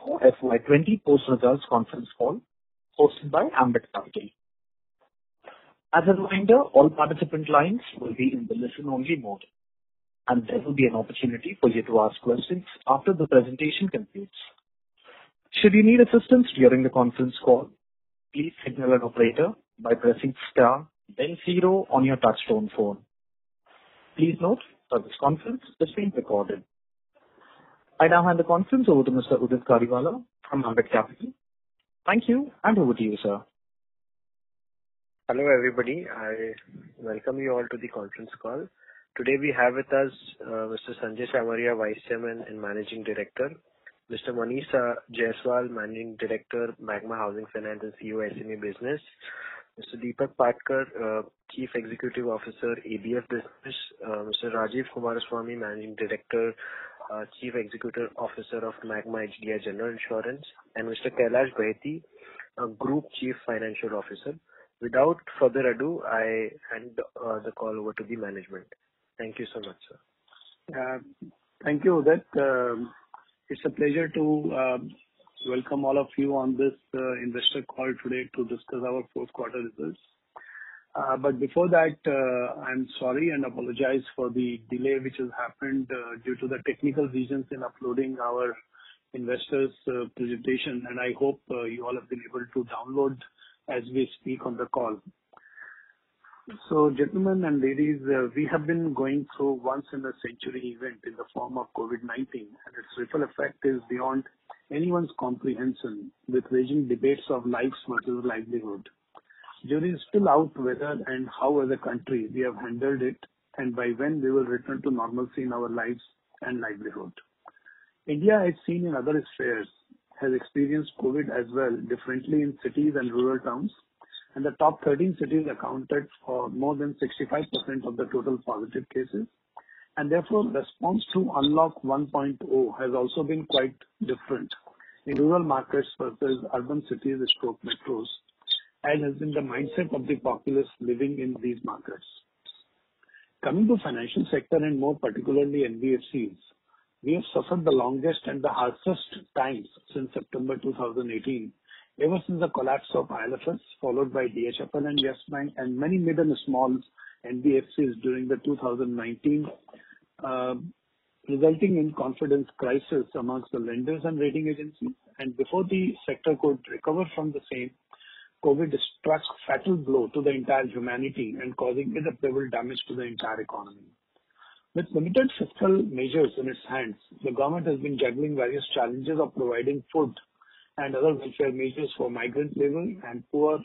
Q4 FY20 post-results conference call hosted by Ambit Capital. As a reminder, all participant lines will be in the listen-only mode, and there will be an opportunity for you to ask questions after the presentation concludes. Should you need assistance during the conference call, please signal an operator by pressing star, then 0 on your touchtone phone. Please note that this conference is being recorded. I now hand the conference over to Mr. Udit Kariwala from Ambit Capital. Thank you, and over to you, sir. Hello, everybody. I welcome you all to the conference call. Today we have with us Mr. Sanjay Samaria, Vice Chairman and Managing Director, Mr. Manish Jaiswal, Managing Director, Magma Housing Finance and CEO, SME Business, Mr. Deepak Patkar, Chief Executive Officer, ABF Business, Mr. Rajiv Kumaraswamy, Managing Director, Chief Executive Officer of Magma HDI General Insurance, and Mr. Kailash Baheti, Group Chief Financial Officer. Without further ado, I hand the call over to the management. Thank you so much, sir. Thank you, Udit. It's a pleasure to welcome all of you on this investor call today to discuss our fourth quarter results. But before that, I'm sorry and apologize for the delay which has happened due to the technical reasons in uploading our investors' presentation, and I hope you all have been able to download as we speak on the call. So, gentlemen and ladies, we have been going through once-in-a-century event in the form of COVID-19, and its ripple effect is beyond anyone's comprehension, with raging debates of lives versus livelihood. Jury is still out whether and how as a country we have handled it and by when we will return to normalcy in our lives and livelihood. India, as seen in other spheres, has experienced COVID as well, differently in cities and rural towns, and the top 13 cities accounted for more than 65% of the total positive cases, and therefore response to Unlock 1.0 has also been quite different in rural markets versus urban cities stroke metros, as has been the mindset of the populace living in these markets. Coming to financial sector and more particularly NBFCs, we have suffered the longest and the harshest times since September 2018, ever since the collapse of IL&FS, followed by DHFL and Yes Bank, and many mid and small NBFCs during the 2019, resulting in confidence crisis amongst the lenders and rating agencies. And before the sector could recover from the same, COVID struck fatal blow to the entire humanity and causing irreparable damage to the entire economy. With limited fiscal measures in its hands, the government has been juggling various challenges of providing food and other welfare measures for migrant labor and poor,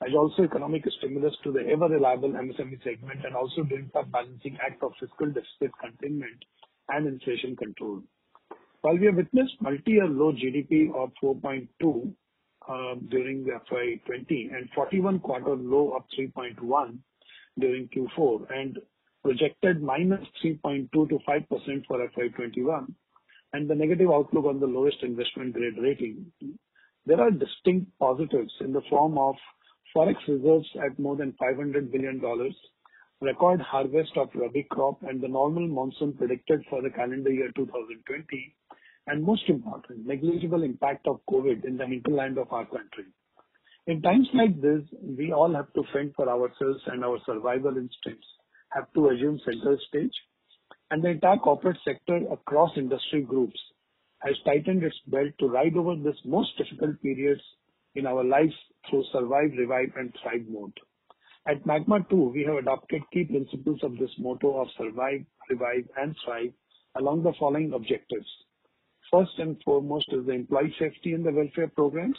as also economic stimulus to the ever-reliable MSME segment, and also doing some balancing act of fiscal deficit containment and inflation control. While we have witnessed multi-year low GDP of 4.2 during FY20 and 41 quarter low of 3.1 during Q4 and projected minus 3.2 to 5% for FY21 and the negative outlook on the lowest investment grade rating, there are distinct positives in the form of forex reserves at more than $500 billion, record harvest of Rabi crop and the normal monsoon predicted for the calendar year 2020, and most important, negligible impact of COVID in the hinterland of our country. In times like this, we all have to fend for ourselves, and our survival instincts have to assume center stage, and the entire corporate sector across industry groups has tightened its belt to ride over this most difficult periods in our lives through survive, revive and thrive mode. At Magma too, we have adopted key principles of this motto of survive, revive and thrive along the following objectives. First and foremost is the employee safety and the welfare programs,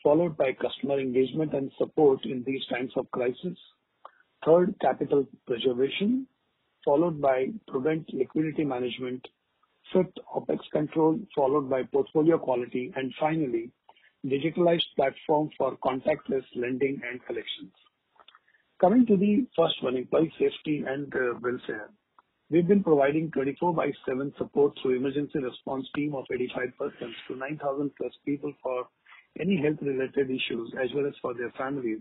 followed by customer engagement and support in these times of crisis. Third, capital preservation, followed by prudent liquidity management. Fifth, OPEX control, followed by portfolio quality. And finally, digitalized platform for contactless lending and collections. Coming to the first one, employee safety and welfare. We've been providing 24/7 support through emergency response team of 85 persons to 9,000 plus people for any health-related issues as well as for their families,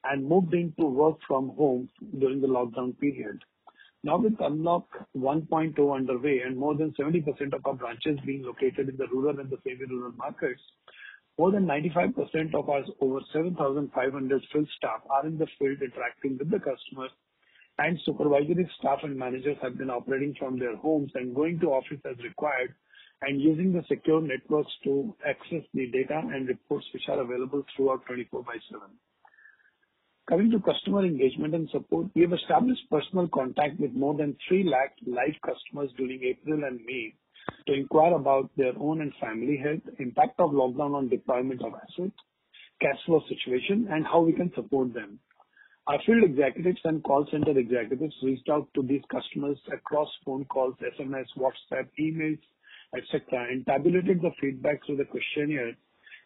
and moved into work from home during the lockdown period. Now, with Unlock 1.0 underway and more than 70% of our branches being located in the rural and the semi-rural markets, more than 95% of our over 7,500 field staff are in the field interacting with the customers, and supervisory staff and managers have been operating from their homes and going to office as required and using the secure networks to access the data and reports which are available throughout 24/7. Coming to customer engagement and support, we have established personal contact with more than 3 lakh live customers during April and May to inquire about their own and family health, impact of lockdown on deployment of assets, cash flow situation, and how we can support them. Our field executives and call center executives reached out to these customers across phone calls, SMS, WhatsApp, emails, etc., and tabulated the feedback through the questionnaire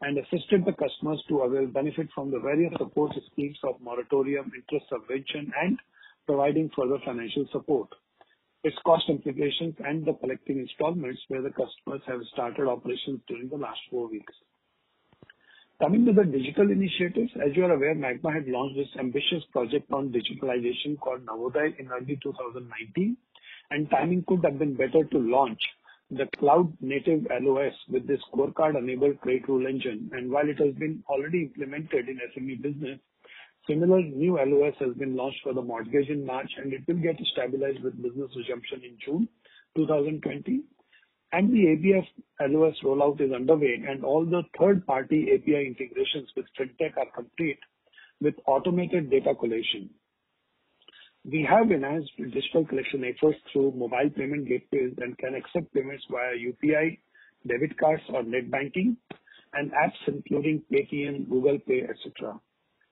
and assisted the customers to avail benefit from the various support schemes of moratorium, interest subvention, and providing further financial support. Its cost implications and the collecting installments where the customers have started operations during the last 4 weeks. Coming to the digital initiatives, as you are aware, Magma had launched this ambitious project on digitalization called Navodaya in early 2019, and timing could have been better to launch the cloud-native LOS with this scorecard-enabled credit rule engine. And while it has been already implemented in SME business, similar new LOS has been launched for the mortgage in March, and it will get stabilized with business resumption in June 2020. And the ABF LOS rollout is underway, and all the third-party API integrations with FinTech are complete with automated data collation. We have enhanced digital collection efforts through mobile payment gateways and can accept payments via UPI, debit cards, or net banking, and apps including Paytm, Google Pay, etc.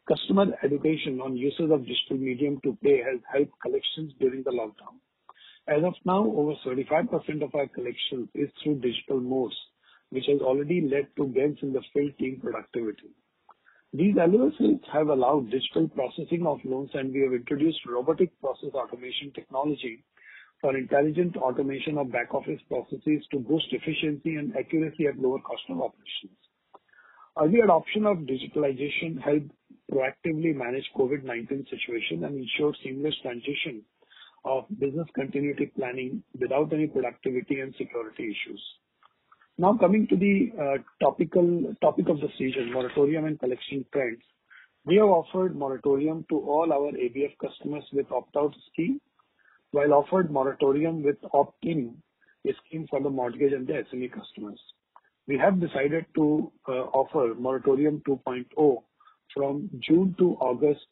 Customer education on uses of digital medium to pay has helped collections during the lockdown. As of now, over 35% of our collections is through digital modes, which has already led to gains in the field team productivity. These LOSs have allowed digital processing of loans, and we have introduced robotic process automation technology for intelligent automation of back office processes to boost efficiency and accuracy at lower cost of operations. Early adoption of digitalization helped proactively manage COVID-19 situation and ensure seamless transition of business continuity planning without any productivity and security issues. Now coming to the topic of the season, moratorium and collection trends. We have offered moratorium to all our ABF customers with opt-out scheme, while offered moratorium with opt-in scheme for the mortgage and the SME customers. We have decided to offer moratorium 2.0 from June to August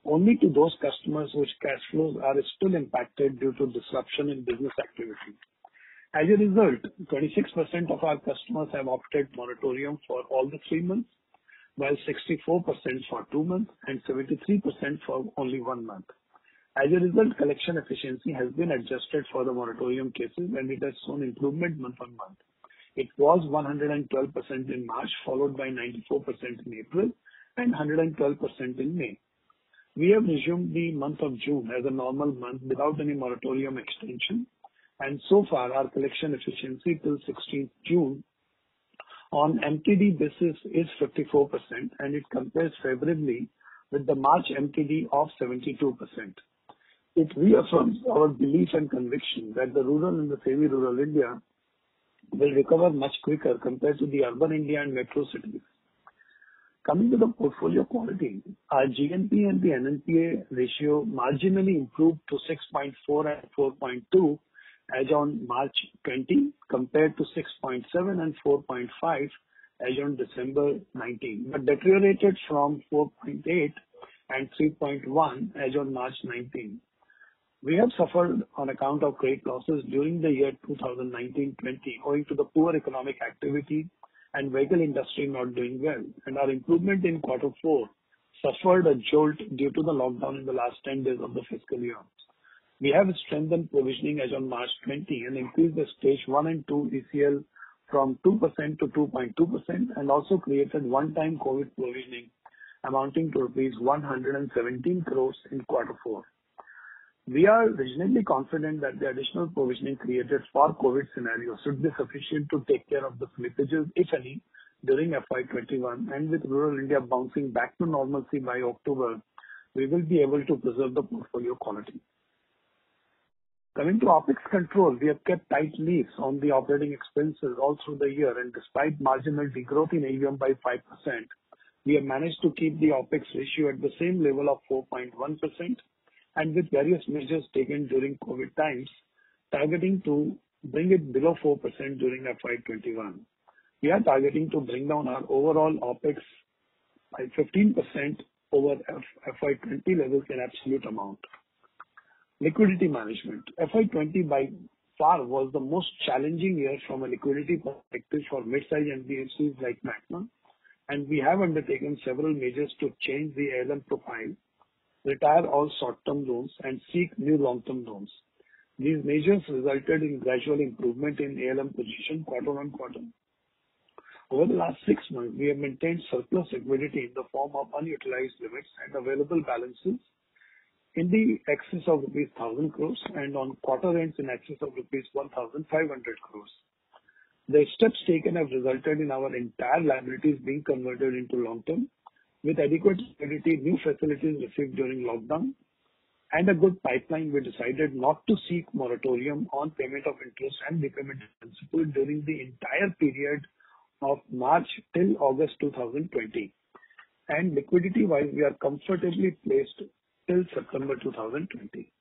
only to those customers whose cash flows are still impacted due to disruption in business activity. As a result, 26% of our customers have opted moratorium for all the 3 months, while 64% for 2 months and 73% for only 1 month. As a result, collection efficiency has been adjusted for the moratorium cases, and it has shown improvement month on month. It was 112% in March, followed by 94% in April and 112% in May. We have resumed the month of June as a normal month without any moratorium extension, and so far our collection efficiency till 16th June on MTD basis is 54%, and it compares favorably with the March MTD of 72%. It reaffirms our belief and conviction that the rural and the semi-rural India will recover much quicker compared to the urban India and metro cities. Coming to the portfolio quality, our GNP and the NNPA ratio marginally improved to 6.4 and 4.2 as on March 20 compared to 6.7 and 4.5 as on December 19, but deteriorated from 4.8 and 3.1 as on March 19. We have suffered on account of credit losses during the year 2019-20 owing to the poor economic activity and vehicle industry not doing well, and our improvement in Q4 suffered a jolt due to the lockdown in the last 10 days of the fiscal year. We have strengthened provisioning as on March 20 and increased the stage 1 and 2 ECL from 2% to 2.2% and also created one-time COVID provisioning amounting to rupees 117 crores in Q4. We are reasonably confident that the additional provisioning created for COVID scenario should be sufficient to take care of the slippages, if any, during FY21, and with rural India bouncing back to normalcy by October, we will be able to preserve the portfolio quality. Coming to OpEx control, we have kept tight leads on the operating expenses all through the year, and despite marginal degrowth in AUM by 5%, we have managed to keep the OpEx ratio at the same level of 4.1%, and with various measures taken during COVID times, targeting to bring it below 4% during FY 21. We are targeting to bring down our overall OpEx by 15% over FY 20 levels in absolute amount. Liquidity management. FY 20 by far was the most challenging year from a liquidity perspective for mid-sized NBFCs like Macma, and we have undertaken several measures to change the ALM profile, retire all short-term loans, and seek new long-term loans. These measures resulted in gradual improvement in ALM position quarter-on-quarter. Over the last 6 months, we have maintained surplus liquidity in the form of unutilized limits and available balances in the excess of rupees 1,000 crores and on quarter ends in excess of rupees 1,500 crores. The steps taken have resulted in our entire liabilities being converted into long-term, with adequate liquidity, new facilities received during lockdown, and a good pipeline. We decided not to seek moratorium on payment of interest and repayment principal during the entire period of March till August 2020. And liquidity-wise, we are comfortably placed till September 2020.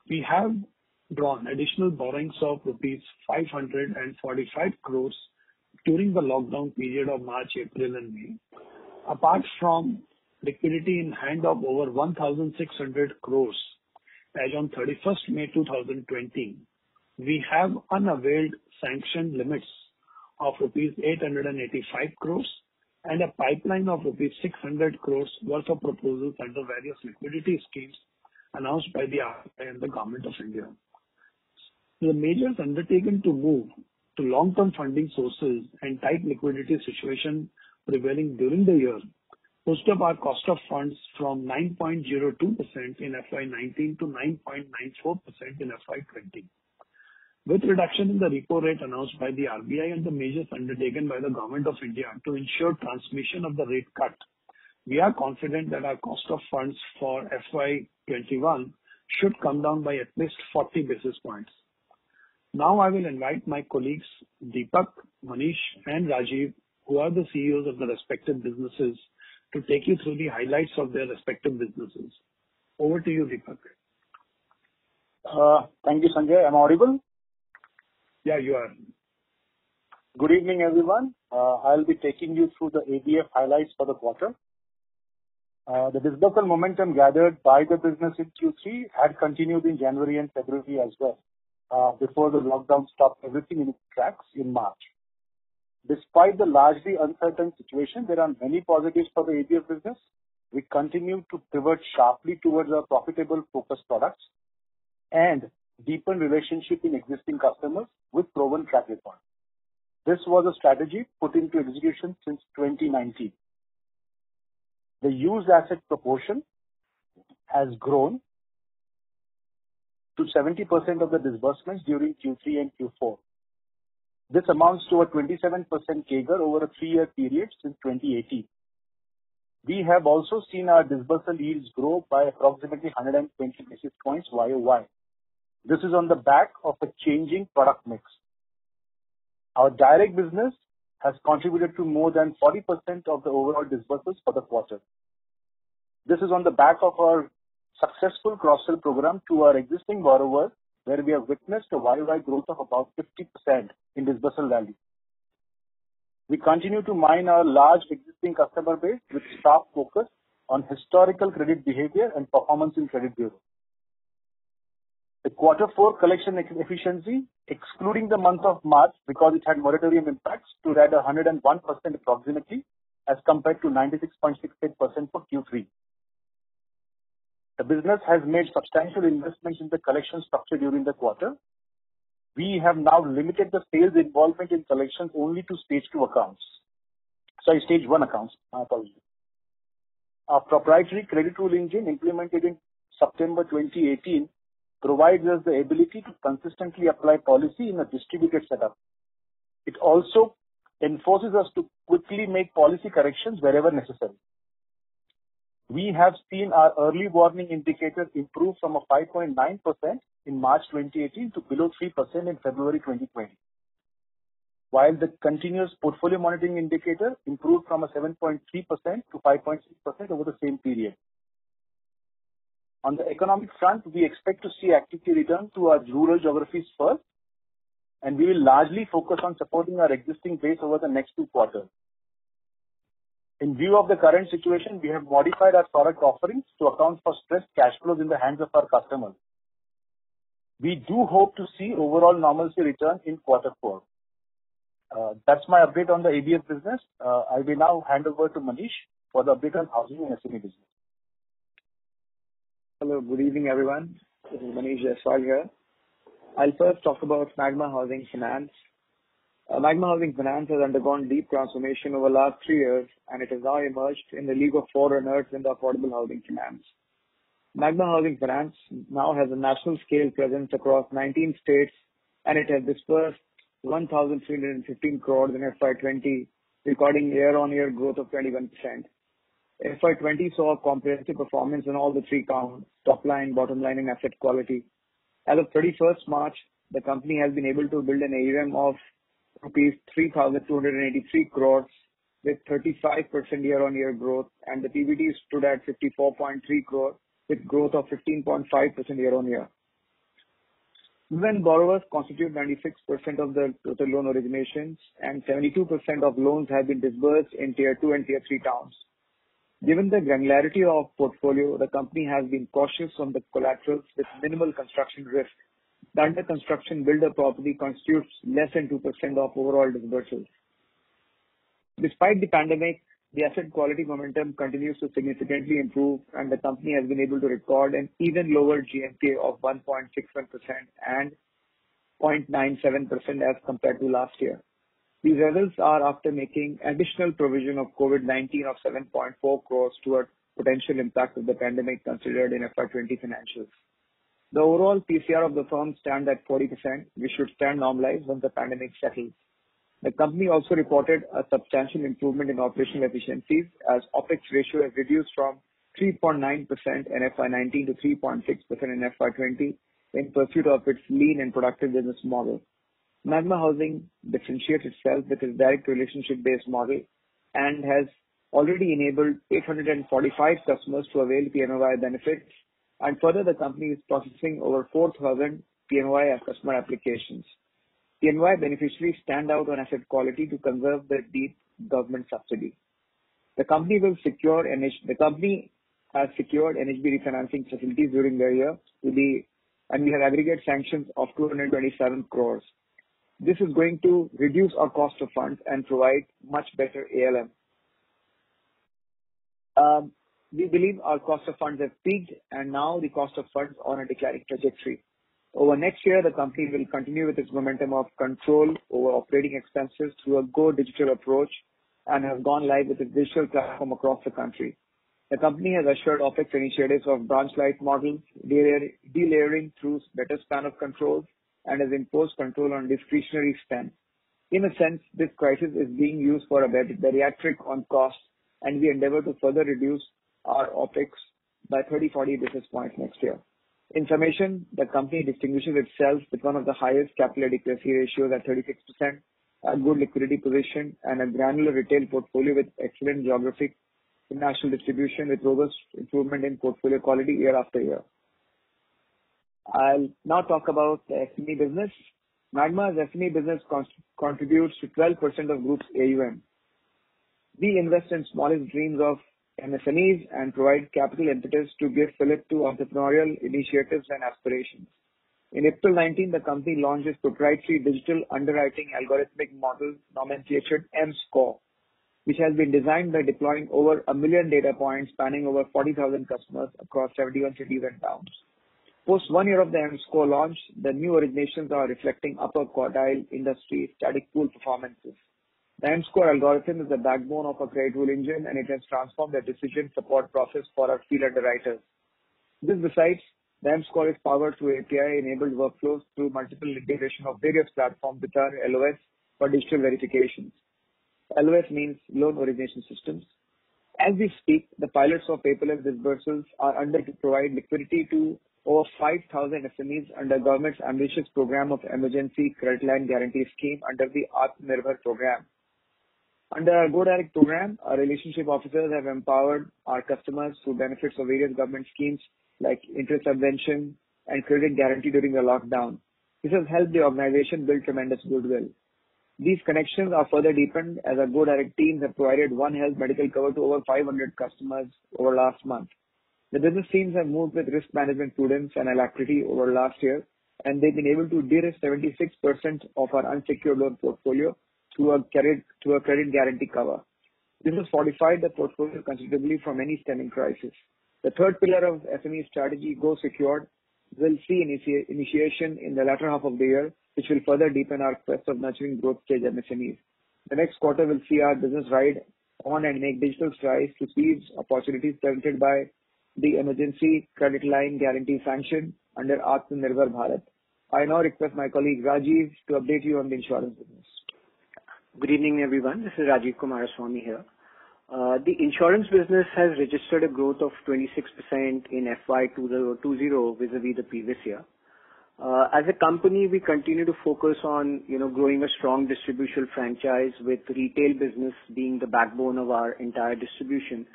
We have drawn additional borrowings of rupees 545 crores during the lockdown period of March, April, and May. Apart from liquidity in hand of over 1,600 crores as on 31st May 2020, we have unavailed sanctioned limits of rupees 885 crores and a pipeline of rupees 600 crores worth of proposals under various liquidity schemes announced by the RBI and the Government of India. The measures undertaken to move to long-term funding sources and tight liquidity situation prevailing during the year pushed up our cost of funds from 9.02% in FY19 to 9.94% in FY20. With reduction in the repo rate announced by the RBI and the measures undertaken by the Government of India to ensure transmission of the rate cut, we are confident that our cost of funds for FY21 should come down by at least 40 basis points. Now I will invite my colleagues Deepak, Manish and Rajiv, who are the CEOs of the respective businesses, to take you through the highlights of their respective businesses. Over to you, Deepak. Thank you, Sanjay. Am I audible? Yeah, you are. Good evening, everyone. I'll be taking you through the ABF highlights for the quarter. The disbursal momentum gathered by the business in Q3 had continued in January and February as well, before the lockdown stopped everything in its tracks in March. Despite the largely uncertain situation, there are many positives for the ABF business. We continue to pivot sharply towards our profitable focused products and deepen relationship in existing customers with proven track record. This was a strategy put into execution since 2019. The used asset proportion has grown to 70% of the disbursements during Q3 and Q4. This amounts to a 27% CAGR over a 3-year period since 2018. We have also seen our disbursal yields grow by approximately 120 basis points YOY. This is on the back of a changing product mix. Our direct business has contributed to more than 40% of the overall disbursements for the quarter. This is on the back of our successful cross-sell program to our existing borrowers, where we have witnessed a YOY growth of about 50% in disbursal value. We continue to mine our large existing customer base with sharp focus on historical credit behavior and performance in credit bureau. The Q4 collection efficiency, excluding the month of March because it had moratorium impacts, stood at 101% approximately as compared to 96.68% for Q3. The business has made substantial investments in the collection structure during the quarter. We have now limited the sales involvement in collections only to stage 1 accounts. My apologies. Our proprietary credit rule engine implemented in September 2018 provides us the ability to consistently apply policy in a distributed setup. It also enforces us to quickly make policy corrections wherever necessary. We have seen our early warning indicators improve from a 5.9% in March 2018 to below 3% in February 2020, while the continuous portfolio monitoring indicator improved from a 7.3% to 5.6% over the same period. On the economic front, we expect to see activity return to our rural geographies first, and we will largely focus on supporting our existing base over the next 2 quarters. In view of the current situation, we have modified our product offerings to account for stressed cash flows in the hands of our customers. We do hope to see overall normalcy return in Q4. That's my update on the ABS business. I will now hand over to Manish for the update on housing and SME business. Hello, good evening everyone. This is Manish Jaiswal here. I'll first talk about Magma Housing Finance. Magma Housing Finance has undergone deep transformation over the last 3 years, and it has now emerged in the league of forerunners in the affordable housing finance. Magma Housing Finance now has a national scale presence across 19 states, and it has disbursed 1,315 crores in FY20, recording year-on-year growth of 21%. FY20 saw a comprehensive performance on all the 3 counts: top line, bottom line, and asset quality. As of 31st March, the company has been able to build an AUM of rupees 3,283 crores with 35% year-on-year growth, and the PBT stood at 54.3 crores with growth of 15.5% year-on-year. Women borrowers constitute 96% of the total loan originations, and 72% of loans have been disbursed in Tier 2 and Tier 3 towns. Given the granularity of portfolio, the company has been cautious on the collaterals with minimal construction risk. The under construction builder property constitutes less than 2% of overall disbursements. Despite the pandemic, the asset quality momentum continues to significantly improve, and the company has been able to record an even lower GNPA of 1.61% and 0.97% as compared to last year. These results are after making additional provision of COVID-19 of 7.4 crores towards potential impact of the pandemic considered in FY20 financials. The overall PCR of the firm stands at 40%, which should stand normalized once the pandemic settles. The company also reported a substantial improvement in operational efficiencies as OPEX ratio has reduced from 3.9% in FY19 to 3.6% in FY20 in pursuit of its lean and productive business model. Magma Housing differentiates itself with its direct relationship-based model and has already enabled 845 customers to avail PMAY benefits, and further the company is processing over 4,000 PMAY customer applications. PMAY beneficiaries stand out on asset quality to conserve the deep government subsidy. The company has secured NHB refinancing facilities during the year and we have aggregate sanctions of 227 crores. This is going to reduce our cost of funds and provide much better ALM. We believe our cost of funds have peaked, and now the cost of funds are on a declining trajectory. Over next year, the company will continue with its momentum of control over operating expenses through a Go Digital approach and has gone live with its digital platform across the country. The company has assured OPEX initiatives of branch-light models, delayering through better span of controls, and has imposed control on discretionary spend. In a sense, this crisis is being used for a bariatric on costs, and we endeavor to further reduce our OPEX by 30-40 basis points next year. In summation, the company distinguishes itself with one of the highest capital adequacy ratios at 36%, a good liquidity position, and a granular retail portfolio with excellent geographic national distribution with robust improvement in portfolio quality year after year. I'll now talk about the SME business. Magma's SME business contributes to 12% of group's AUM. We invest in smallest dreams of MSMEs and provide capital impetus to give fillip to entrepreneurial initiatives and aspirations. In April 19, the company launched its proprietary digital underwriting algorithmic model nomenclatured M-Score, which has been designed by deploying over 1 million data points spanning over 40,000 customers across 71 cities and towns. Post 1 year of the M-Score launch, the new originations are reflecting upper quartile industry static pool performances. The M-Score algorithm is the backbone of a credit rule engine, and it has transformed the decision support process for our field underwriters. This besides, the M-Score is powered through API-enabled workflows through multiple integration of various platforms which are LOS for digital verifications. LOS means loan origination systems. As we speak, the pilots of paperless disbursements are under to provide liquidity to over 5,000 SMEs under government's ambitious program of Emergency Credit Line Guarantee Scheme under the Atmanirbhar program. Under our Go Direct program, our relationship officers have empowered our customers through benefits of various government schemes like interest subvention and credit guarantee during the lockdown. This has helped the organization build tremendous goodwill. These connections are further deepened as our Go Direct teams have provided One Health medical cover to over 500 customers over last month. The business teams have moved with risk management prudence and alacrity over last year, and they've been able to de-risk 76% of our unsecured loan portfolio through a credit guarantee cover. This has fortified the portfolio considerably from any stemming crisis. The third pillar of SME strategy, Go Secured, will see initiation in the latter half of the year, which will further deepen our quest of nurturing growth stage MSMEs. The next quarter will see our business ride on and make digital strides to seize opportunities presented by the Emergency Credit Line Guarantee Sanction under Atmanirbhar Bharat. I now request my colleague Rajiv to update you on the insurance business. Good evening, everyone. This is Rajiv Kumaraswamy here. The insurance business has registered a growth of 26% in FY 2020 vis-a-vis the previous year. As a company, we continue to focus on, growing a strong distribution franchise with retail business being the backbone of our entire distribution.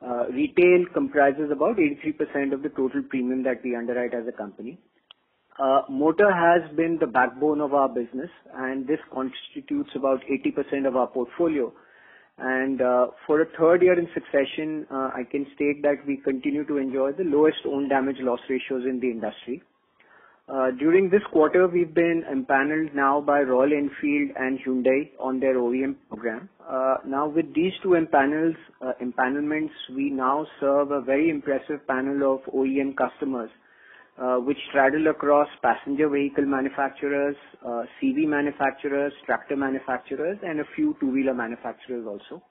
Retail comprises about 83% of the total premium that we underwrite as a company. Motor has been the backbone of our business, and this constitutes about 80% of our portfolio. And for a third year in succession, I can state that we continue to enjoy the lowest own damage loss ratios in the industry. During this quarter, we've been empaneled now by Royal Enfield and Hyundai on their OEM program. Now with these two empanelments, we now serve a very impressive panel of OEM customers, which straddle across passenger vehicle manufacturers, CV manufacturers, tractor manufacturers, and a few two-wheeler manufacturers also.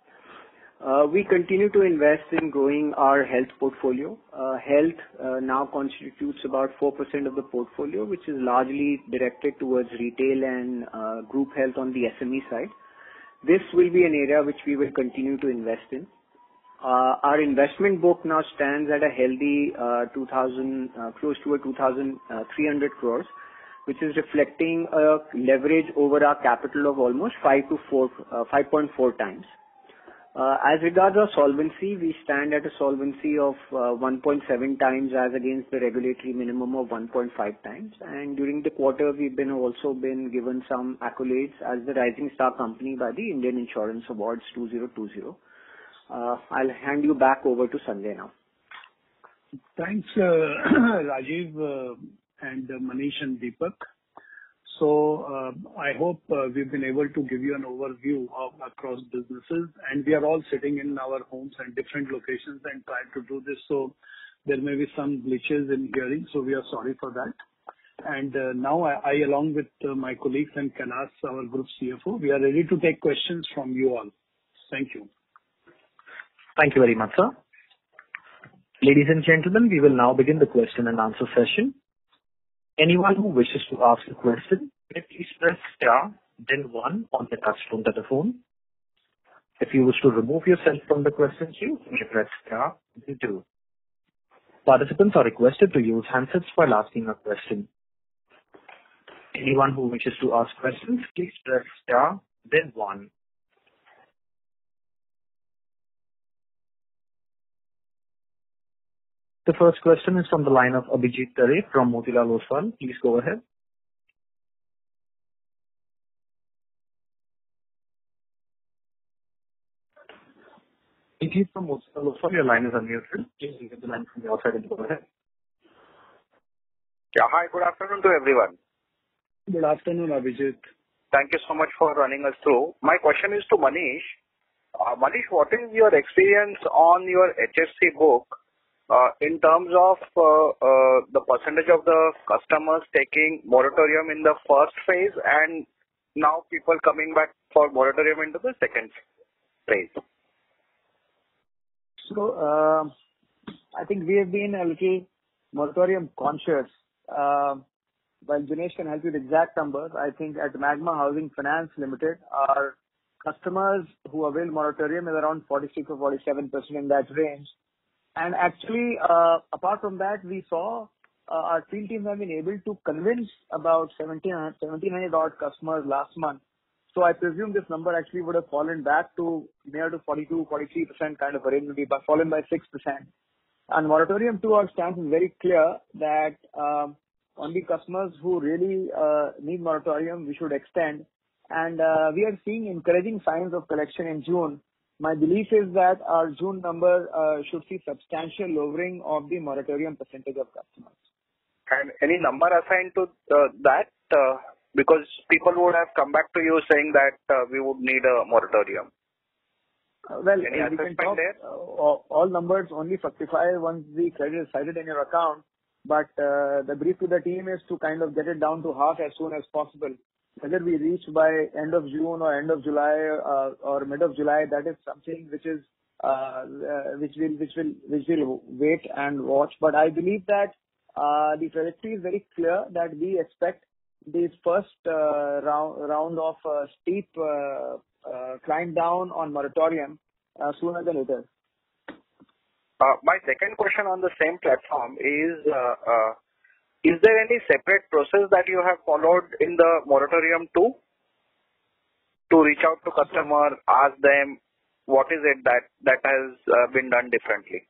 We continue to invest in growing our health portfolio. Health now constitutes about 4% of the portfolio, which is largely directed towards retail and group health on the SME side. This will be an area which we will continue to invest in. Our investment book now stands at a healthy close to 2,300 crores, which is reflecting a leverage over our capital of almost 5.4 times. As regards our solvency, we stand at a solvency of 1.7 times as against the regulatory minimum of 1.5 times. And during the quarter, we've also been given some accolades as the Rising Star Company by the Indian Insurance Awards 2020. I'll hand you back over to Sanjay now. Thanks, Rajiv and Manish and Deepak. So I hope we've been able to give you an overview of across businesses, and we are all sitting in our homes and different locations and trying to do this. So there may be some glitches in hearing, so we are sorry for that. And now I along with my colleagues and Kanas, our group CFO, we are ready to take questions from you all. Thank you. Thank you very much, sir. Ladies and gentlemen, we will now begin the question and answer session. Anyone who wishes to ask a question, please press star, then 1 on the touchtone telephone. If you wish to remove yourself from the question queue, you may press star, then 2. Participants are requested to use handsets while asking a question. Anyone who wishes to ask questions, please press star, then 1. The first question is from the line of Abhijit Tare from Motilal Oswal. Please go ahead. Abhijit from Motilal Oswal, your line is unmuted. Please get the line from your side and go ahead. Yeah, hi, good afternoon to everyone. Good afternoon, Abhijit. Thank you so much for running us through. My question is to Manish. Manish, what is your experience on your HFC book in terms of the percentage of the customers taking moratorium in the first phase and now people coming back for moratorium into the second phase? So, I think we have been a little moratorium conscious. While Dinesh can help you with exact numbers, I think at Magma Housing Finance Limited, our customers who avail moratorium is around 46 or 47% in that range. And actually, apart from that, we saw our field teams have been able to convince about 1,700 odd customers last month. So I presume this number actually would have fallen back to near to 42-43% kind of a range, maybe fallen by 6%. And moratorium 2, our stance is very clear that only customers who really need moratorium we should extend. And we are seeing encouraging signs of collection in June. My belief is that our June number should see substantial lowering of the moratorium percentage of customers. And any number assigned to that? Because people would have come back to you saying that we would need a moratorium. Well, any we can assessment talk, there? all numbers only fructify once the credit is cited in your account. But the brief to the team is to kind of get it down to half as soon as possible. Whether we reach by end of June or end of July or mid of July, that is something which is which will wait and watch. But I believe that the trajectory is very clear that we expect the first round of steep climb down on moratorium sooner than later. My second question on the same platform is there any separate process that you have followed in the moratorium 2 to reach out to customer, ask them what is it that has been done differently?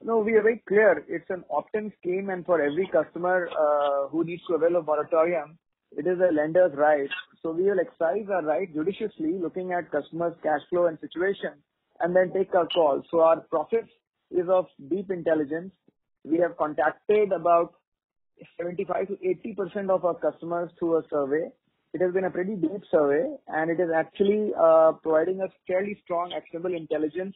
No, we are very clear. It's an opt-in scheme, and for every customer who needs to avail of moratorium, it is a lender's right. So we will exercise our right judiciously, looking at customers' cash flow and situation, and then take our call. So our process is of deep intelligence. We have contacted about 75 to 80% of our customers through a survey. It has been a pretty deep survey, and it is actually providing us fairly strong actionable intelligence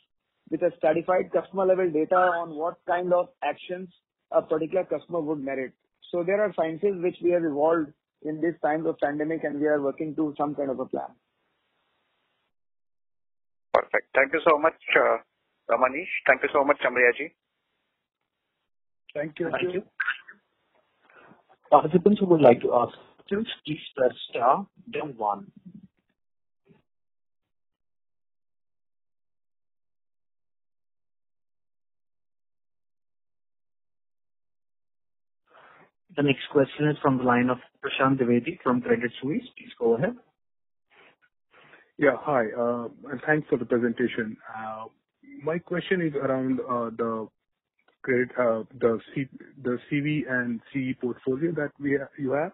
with a stratified customer level data on what kind of actions a particular customer would merit. So there are sciences which we have evolved in these times of pandemic, and we are working to some kind of a plan. Perfect. Thank you so much, Manish. Thank you so much, Chamriyaji. Thank you. Thank you. Participants who would like to ask questions, please press star, then 1. The next question is from the line of Prashant Dwivedi from Credit Suisse. Please go ahead. Yeah, hi, and thanks for the presentation. My question is around the credit, the CV and CE portfolio that you have,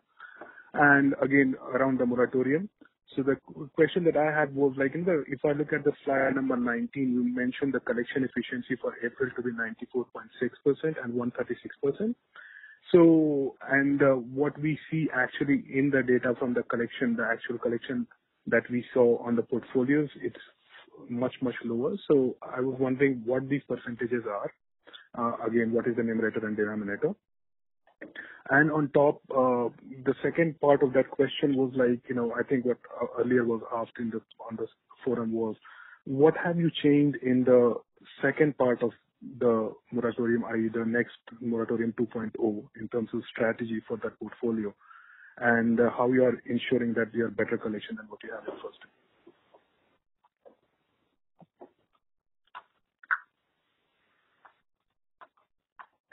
and again around the moratorium. So the question that I had was like if I look at the slide number 19, you mentioned the collection efficiency for April to be 94.6% and 136%. So, and what we see actually in the data from the collection, the actual collection that we saw on the portfolios, it's much, much lower. So I was wondering what these percentages are. Again, what is the numerator and denominator? And on top, the second part of that question was like, I think what earlier was asked on the forum was, what have you changed in the second part of the moratorium, i.e. the next moratorium 2.0 in terms of strategy for that portfolio, and how you are ensuring that you have better collection than what you have at first?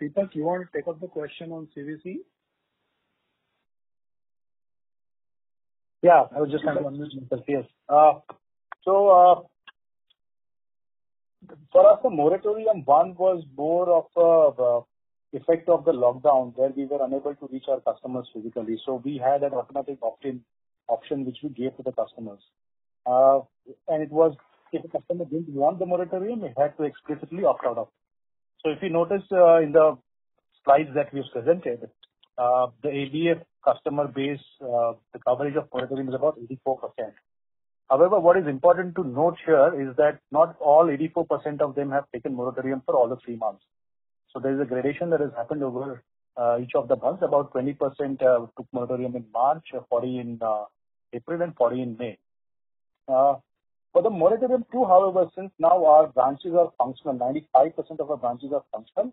Deepak, you want to take up the question on CVC? Yeah, I was just going to unmute myself. Yes. So for us, the moratorium 1 was more of a effect of the lockdown where we were unable to reach our customers physically. So we had an automatic opt-in option which we gave to the customers. And it was, if a customer didn't want the moratorium, it had to explicitly opt out of it. So if you notice in the slides that we've presented, the ABF customer base, the coverage of moratorium is about 84%. However, what is important to note here is that not all 84% of them have taken moratorium for all the 3 months. So there is a gradation that has happened over each of the months. About 20% took moratorium in March, 40 in April, and 40 in May. For the moratorium 2, however, since now our branches are functional, 95% of our branches are functional,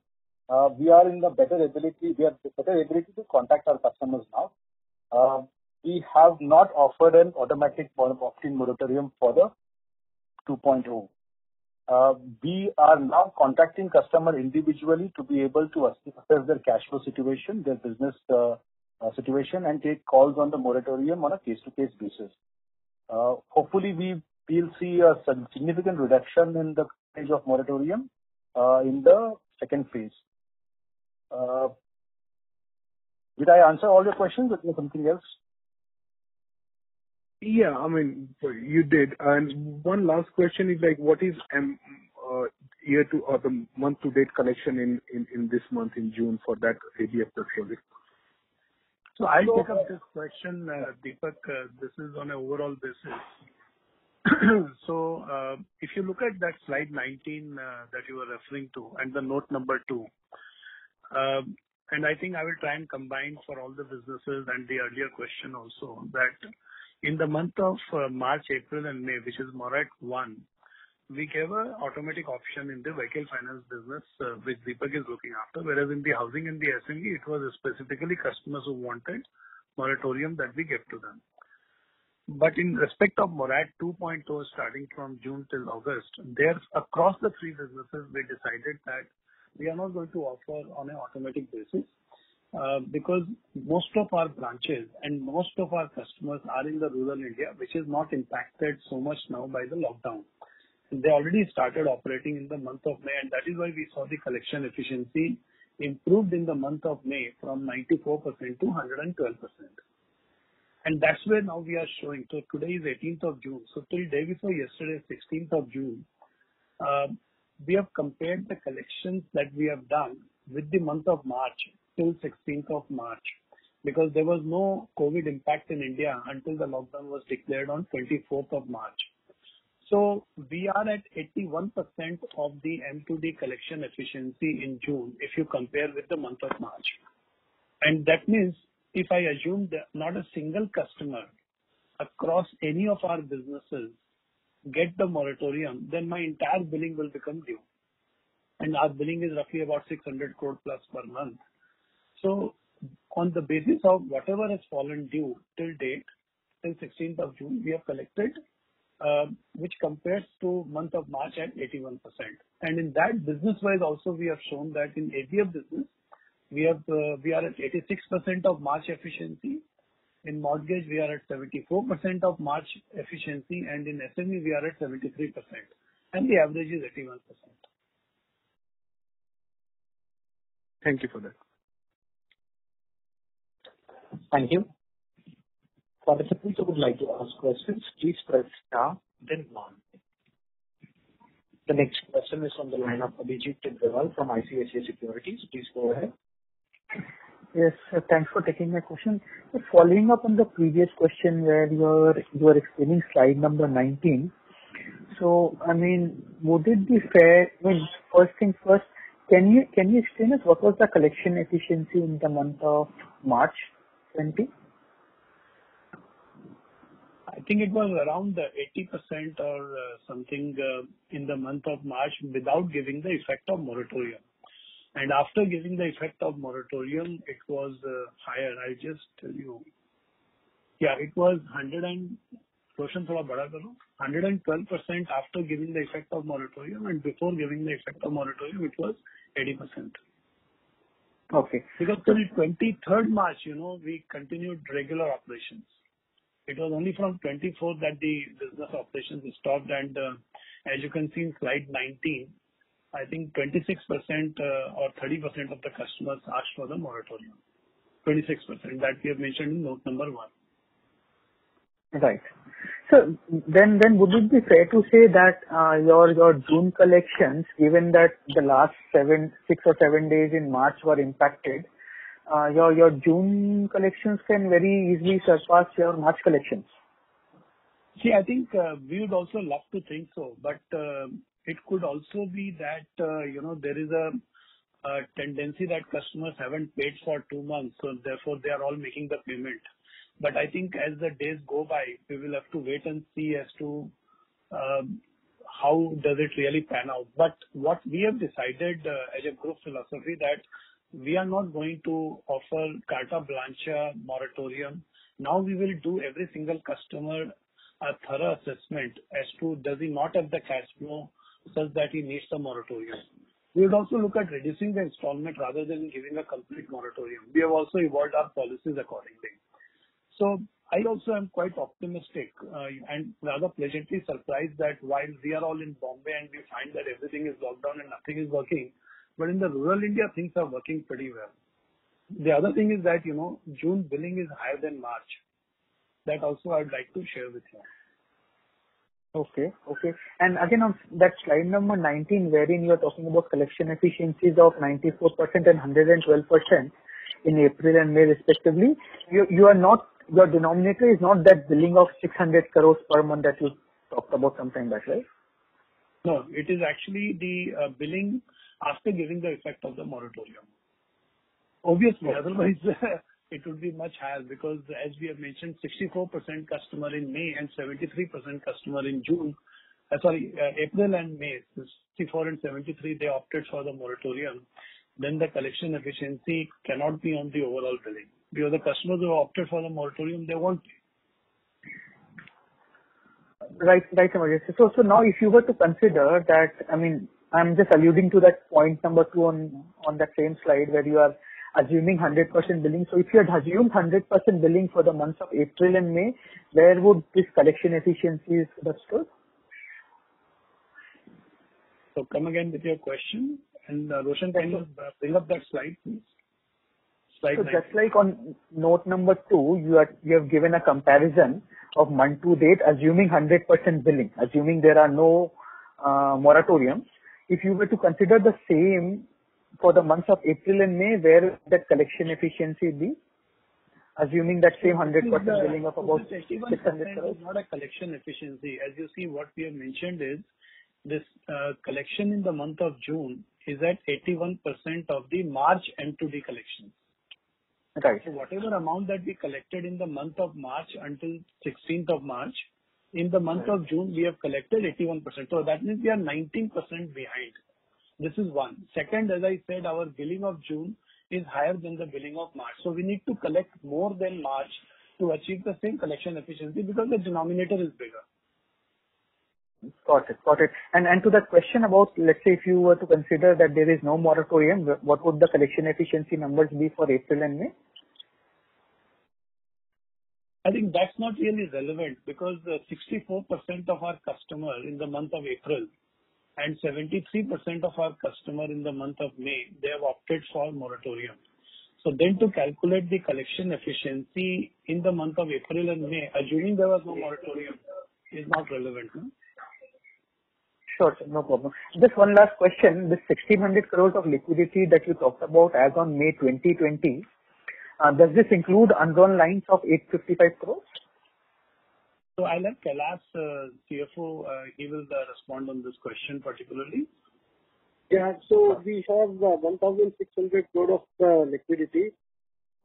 we are in the better ability to contact our customers now. We have not offered an automatic opt-in moratorium for the 2.0. We are now contacting customer individually to be able to assess their cash flow situation, their business situation, and take calls on the moratorium on a case-to-case basis. Hopefully, we'll see a significant reduction in the percentage of moratorium in the second phase. Did I answer all your questions, or is there something else? Yeah, I mean, you did. And one last question is like, what is year to or the month to date collection in this month in June for that ABF portfolio? So I'll take up this question, Deepak. This is on an overall basis. So if you look at that slide 19 that you were referring to and the note number 2, and I think I will try and combine for all the businesses and the earlier question also, that in the month of March, April and May, which is Morat 1, we gave an automatic option in the vehicle finance business, which Deepak is looking after, whereas in the housing and the SME, it was specifically customers who wanted moratorium that we gave to them. But in respect of Morat 2.0, starting from June till August, there across the three businesses, we decided that we are not going to offer on an automatic basis because most of our branches and most of our customers are in the rural India, which is not impacted so much now by the lockdown. They already started operating in the month of May, and that is why we saw the collection efficiency improved in the month of May from 94% to 112%. And that's where now we are showing. So today is 18th of June. So till day before yesterday, 16th of June, we have compared the collections that we have done with the month of March till 16th of March, because there was no COVID impact in India until the lockdown was declared on 24th of March. So we are at 81% of the M2D collection efficiency in June if you compare with the month of March. And that means if I assume that not a single customer across any of our businesses get the moratorium, then my entire billing will become due. And our billing is roughly about 600 crore plus per month. So on the basis of whatever has fallen due till date, till 16th of June, we have collected, which compares to month of March at 81%. And in that business-wise also, we have shown that in ABF business, we are at 86% of March efficiency. In mortgage, we are at 74% of March efficiency, and in SME, we are at 73%. And the average is 81%. Thank you for that. Thank you. Participants who would like to ask questions, please press star, then 1. The next question is from the line of Abhijit Tibrewal from ICICI Securities. Please go ahead. Yes, thanks for taking my question. Following up on the previous question where you were explaining slide number 19. So, I mean, would it be fair, first thing first, can you explain us what was the collection efficiency in the month of March 20? I think it was around 80% or something in the month of March without giving the effect of moratorium. And after giving the effect of moratorium, it was higher. I just tell you. Yeah, it was 112% after giving the effect of moratorium, and before giving the effect of moratorium, it was 80%. Okay. Because till 23rd March, we continued regular operations. It was only from 24th that the business operations stopped, and as you can see in slide 19, I think 26% or 30% of the customers asked for the moratorium. 26% that we have mentioned in note number 1. Right. So then would it be fair to say that your June collections, given that the last 6 or 7 days in March were impacted, your June collections can very easily surpass your March collections? See, I think we would also love to think so, but it could also be that, there is a tendency that customers haven't paid for 2 months, so therefore they are all making the payment. But I think as the days go by, we will have to wait and see as to how does it really pan out. But what we have decided as a group philosophy that we are not going to offer carta blanca moratorium. Now we will do every single customer a thorough assessment as to does he not have the cash flow, such that he needs a moratorium. We would also look at reducing the installment rather than giving a complete moratorium. We have also evolved our policies accordingly. So I also am quite optimistic and rather pleasantly surprised that while we are all in Bombay and we find that everything is locked down and nothing is working, but in the rural India, things are working pretty well. The other thing is that, June billing is higher than March. That also I'd like to share with you. Okay. And again, on that slide number 19, wherein you are talking about collection efficiencies of 94% and 112% in April and May respectively, your denominator is not that billing of 600 crores per month that you talked about some time back, right? No, it is actually the billing after giving the effect of the moratorium. Obviously, otherwise it would be much higher because as we have mentioned, 64% customer in May and 73% customer in June. April and May, 64 and 73, they opted for the moratorium. Then the collection efficiency cannot be on the overall billing because the customers who opted for the moratorium, they won't pay. Right, Amarjit. So now if you were to consider that, I'm just alluding to that point number 2 on that same slide where you are assuming 100% billing. So if you had assumed 100% billing for the months of April and May, where would this collection efficiencies have stood? So come again with your question. And Roshan, can you bring up that slide, please? Slide 9. Just like on note number 2, you have given a comparison of month to date, assuming 100% billing, assuming there are no moratoriums. If you were to consider the same for the months of April and May, where would that collection efficiency be? Assuming that same 100% billing of about 600 crores. Is not a collection efficiency. As you see, what we have mentioned is this collection in the month of June is at 81% of the March M2D collections. Right. So whatever amount that we collected in the month of March until 16th of March, in the month of June, we have collected 81%. So that means we are 19% behind. This is one. Second, as I said, our billing of June is higher than the billing of March. So we need to collect more than March to achieve the same collection efficiency because the denominator is bigger. Got it. And to that question about, let's say if you were to consider that there is no moratorium, what would the collection efficiency numbers be for April and May? I think that's not really relevant because 64% of our customer in the month of April and 73% of our customer in the month of May, they have opted for moratorium. So then to calculate the collection efficiency in the month of April and May, assuming there was no moratorium, is not relevant. No? Sure, no problem. Just one last question. This 1,600 crores of liquidity that you talked about as on May 2020, does this include undrawn lines of 855 crores? So I'll let Kailash, CFO, he will respond on this question particularly. Yeah, so we have 1,600 crore of liquidity.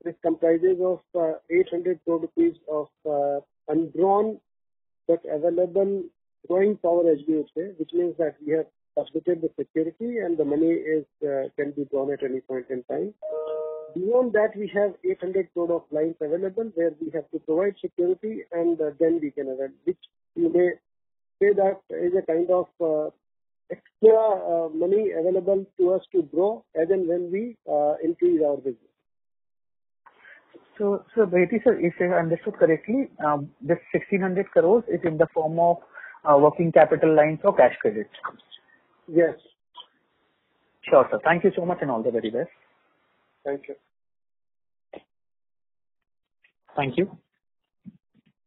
This comprises of 800 crore rupees of undrawn but available drawing power, as we would say, which means that we have submitted the security and the money can be drawn at any point in time. Beyond that, we have 800 crore of lines available where we have to provide security and then we can avail, which you may say that is a kind of extra money available to us to grow as and when we increase our business. So Baheti sir, if I understood correctly, this 1,600 crores is in the form of working capital lines or cash credits. Yes. Sure, sir. Thank you so much and all the very best. Thank you. Thank you.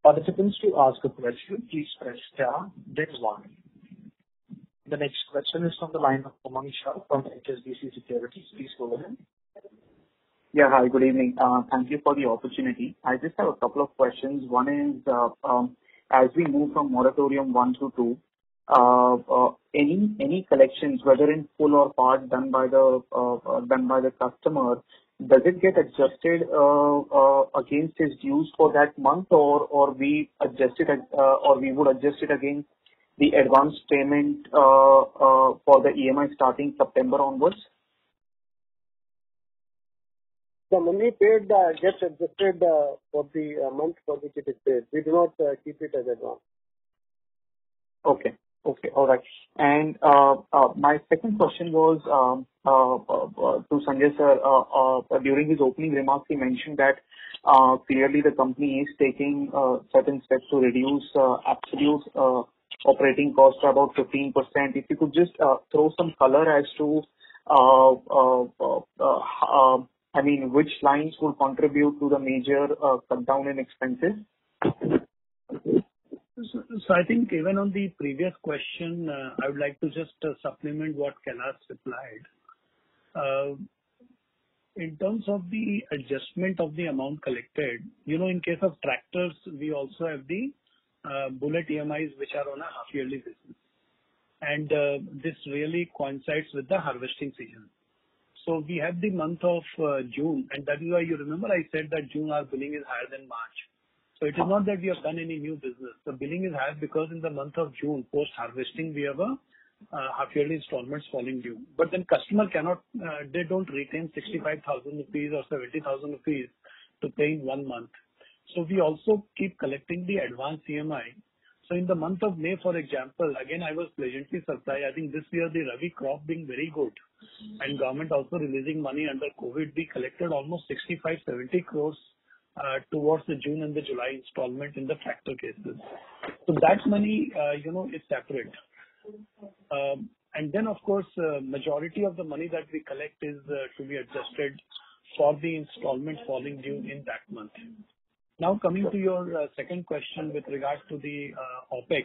Participants, to ask a question, please press star, then 1. The next question is from the line of Umang Shah from HSBC Securities. Please go ahead. Yeah, hi, good evening. Thank you for the opportunity. I just have a couple of questions. One is, as we move from moratorium 1 to 2, any collections, whether in full or part, done by the customer, does it get adjusted against his dues for that month, or we adjust it, or we would adjust it against the advance payment for the EMI starting September onwards? The money paid gets adjusted for the month for which it is paid. We do not keep it as advance. Okay. Okay. All right. And my second question was to Sanjay sir. During his opening remarks, he mentioned that clearly the company is taking certain steps to reduce absolute operating costs to about 15%. If you could just throw some color as to, I mean, which lines will contribute to the major cut down in expenses? So I think even on the previous question, I would like to just supplement what Kailash replied. In terms of the adjustment of the amount collected, in case of tractors, we also have the bullet EMIs, which are on a half-yearly basis. And this really coincides with the harvesting season. So we have the month of June, and that is why you remember I said that June our billing is higher than March. So it is not that we have done any new business. The billing is higher because in the month of June, post-harvesting, we have a half-yearly installments falling due. But then customer cannot, they don't retain 65,000 rupees or 70,000 rupees to pay in 1 month. So we also keep collecting the advance EMI. So in the month of May, for example, again, I was pleasantly surprised. I think this year the Rabi crop being very good and government also releasing money under COVID, we collected almost 65-70 crores towards the June and the July installment in the tractor cases. So that money, is separate. And then, of course, majority of the money that we collect is to be adjusted for the installment falling due in that month. Now, coming to your second question with regard to the OPEX,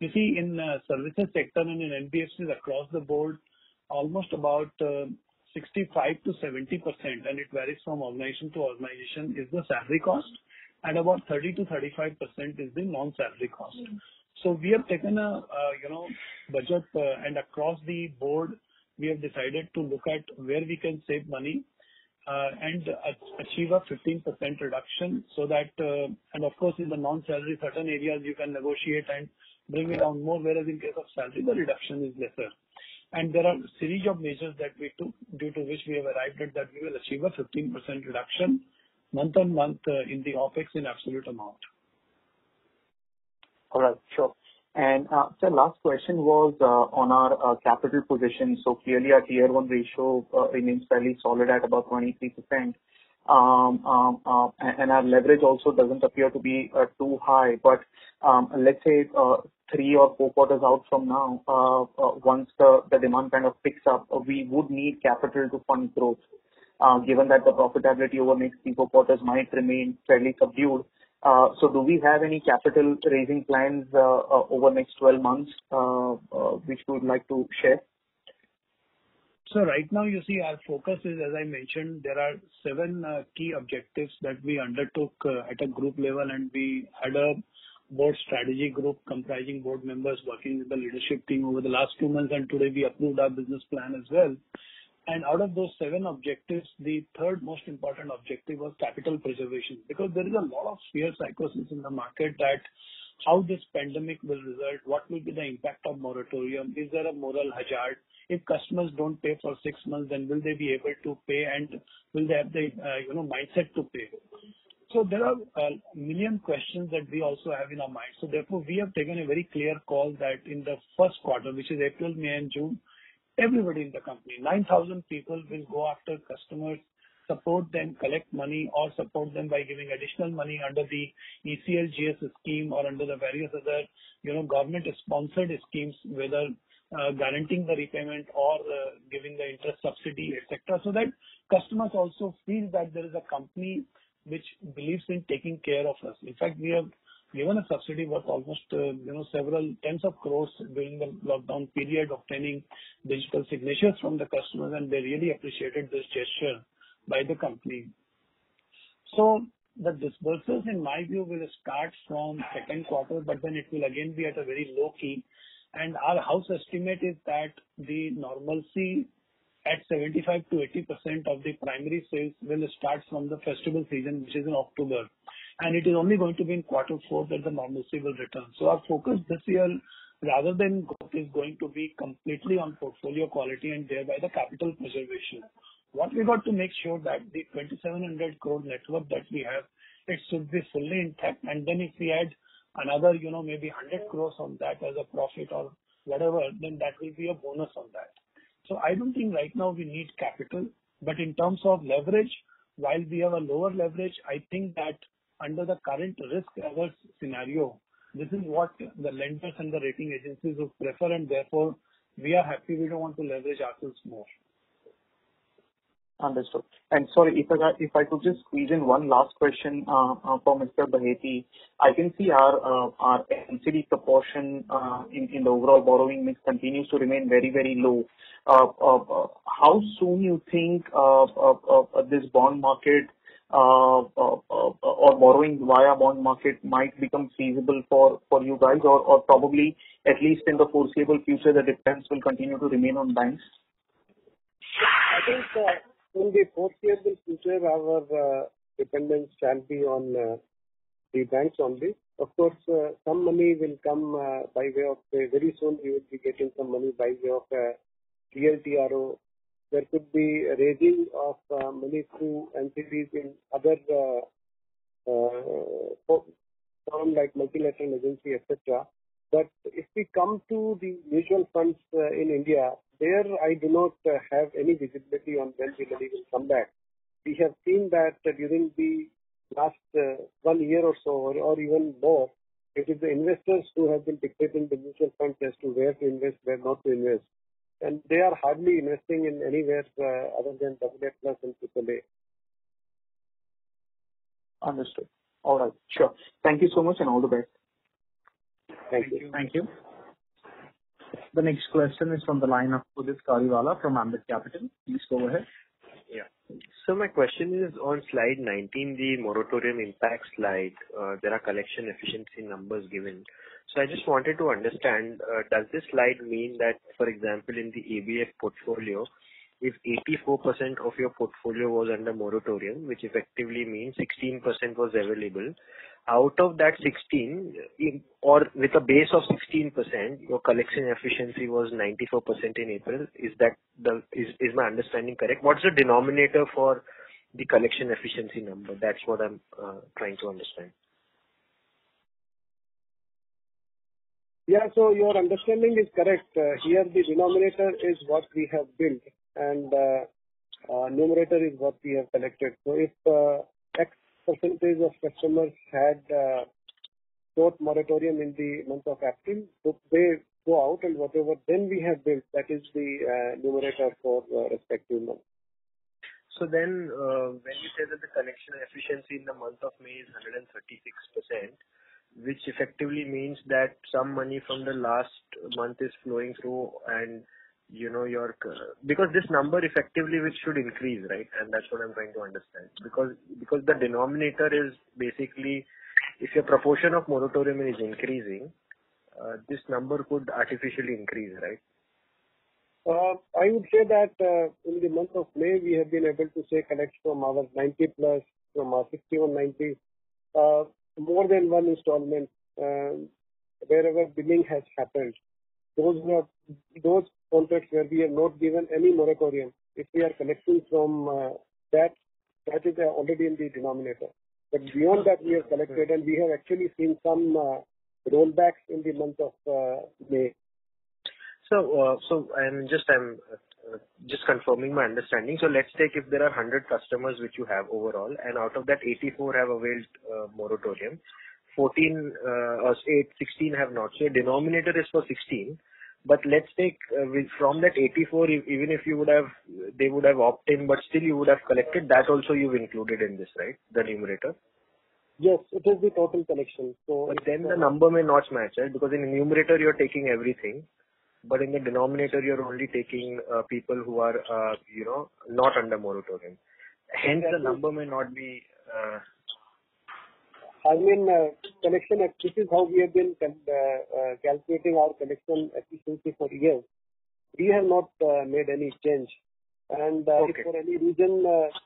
you see in services sector and in NBFCs across the board, almost about 65 to 70%, and it varies from organization to organization, is the salary cost, and about 30 to 35% is the non-salary cost. So we have taken a budget, and across the board, we have decided to look at where we can save money and achieve a 15% reduction, so that, and of course, in the non-salary, certain areas you can negotiate and bring it down more, whereas in case of salary, the reduction is lesser. And there are a series of measures that we took, due to which we have arrived at that we will achieve a 15% reduction month on month in the OPEX in absolute amount. All right, sure. And the last question was on our capital position. So clearly our tier 1 ratio remains fairly solid at about 23%. And our leverage also doesn't appear to be too high. But let's say 3 or 4 quarters out from now, once the demand kind of picks up, we would need capital to fund growth. Given that the profitability over next 3-4 quarters might remain fairly subdued. So do we have any capital raising plans over next 12 months which we would like to share? So right now, you see, our focus is, as I mentioned, there are 7 key objectives that we undertook at a group level, and we had a board strategy group comprising board members working with the leadership team over the last 2 months, and today we approved our business plan as well. And out of those 7 objectives, the third most important objective was capital preservation, because there is a lot of fear psychosis in the market that how this pandemic will result, what will be the impact of moratorium, is there a moral hazard? If customers don't pay for 6 months, then will they be able to pay, and will they have the mindset to pay? So there are a million questions that we also have in our mind. So therefore, we have taken a very clear call that in the first quarter, which is April, May, and June, everybody in the company, 9,000 people will go after customers, support them, collect money, or support them by giving additional money under the ECLGS scheme or under the various other, government-sponsored schemes, whether guaranteeing the repayment or giving the interest subsidy, etc., so that customers also feel that there is a company which believes in taking care of us. In fact, we have given a subsidy worth almost, several tens of crores during the lockdown period, obtaining digital signatures from the customers, and they really appreciated this gesture by the company. So the disbursements, in my view, will start from second quarter, but then it will again be at a very low key. And our house estimate is that the normalcy at 75 to 80% of the primary sales will start from the festival season, which is in October. And it is only going to be in quarter 4 that the normalcy will return. So our focus this year, rather than growth, is going to be completely on portfolio quality and thereby the capital preservation. What we got to make sure that the 2,700 crore network that we have, it should be fully intact. And then if we add another, maybe 100 crores on that as a profit, or whatever, then that will be a bonus on that. So I don't think right now we need capital, but in terms of leverage, while we have a lower leverage, I think that under the current risk-averse scenario, this is what the lenders and the rating agencies would prefer, and therefore we are happy. We don't want to leverage ourselves more. Understood. And sorry, if I could just squeeze in one last question for Mr. Baheti. I can see our NCD proportion in the overall borrowing mix continues to remain very, very low. How soon you think this bond market or borrowing via bond market might become feasible for you guys, or probably at least in the foreseeable future, the dependence will continue to remain on banks? I think in the foreseeable future, our dependence shall be on the banks only. Of course, some money will come by way of very soon we will be getting some money by way of TLTRO. There could be a raising of money through entities in other form like multilateral agency, etc. But if we come to the mutual funds in India, there I do not have any visibility on when the money will come back. We have seen that during the last 1 year or so, or even more, it is the investors who have been dictating the mutual funds as to where to invest, where not to invest. And they are hardly investing in anywhere other than AA plus and AAA. Understood. All right. Sure. Thank you so much and all the best. Thank you. Thank you. The next question is from the line of Udit Kariwala from Ambit Capital. Please go ahead. Yeah. So my question is on slide 19, the moratorium impact slide. There are collection efficiency numbers given. So I just wanted to understand, does this slide mean that, for example, in the ABF portfolio, if 84% of your portfolio was under moratorium, which effectively means 16% was available, out of that 16, or with a base of 16%, your collection efficiency was 94% in April. Is my understanding correct? What's the denominator for the collection efficiency number? That's what I'm trying to understand. Yeah, so your understanding is correct. Here the denominator is what we have built and numerator is what we have collected. So if X percentage of customers had sought moratorium in the month of April, so they go out and whatever then we have built, that is the numerator for respective month. So then when you say that the collection efficiency in the month of May is 136%, which effectively means that some money from the last month is flowing through and because this number effectively which should increase, right? And that's what I'm trying to understand. Because the denominator is basically, if your proportion of moratorium is increasing, this number could artificially increase, right? I would say that in the month of May, we have been able to collect from our 90 plus, from our 6190, more than one installment wherever billing has happened. Those contracts where we have not given any moratorium, if we are collecting from that is already in the denominator. But beyond that, we have collected and we have actually seen some rollbacks in the month of May. So I'm just confirming my understanding. So let's take if there are 100 customers which you have overall, and out of that 84 have availed moratorium, 16 have not. So your denominator is for 16. But let's take from that 84, even if they would have opted in, but still you would have collected. That also you've included in this, right? The numerator. Yes, it is the total collection. So but then the number may not match, right? Because in the numerator you're taking everything. But in the denominator, you're only taking people who are, not under moratorium. Hence, the number may not be. Collection. This is how we have been calculating our collection efficiency for years. We have not made any change. And if for any reason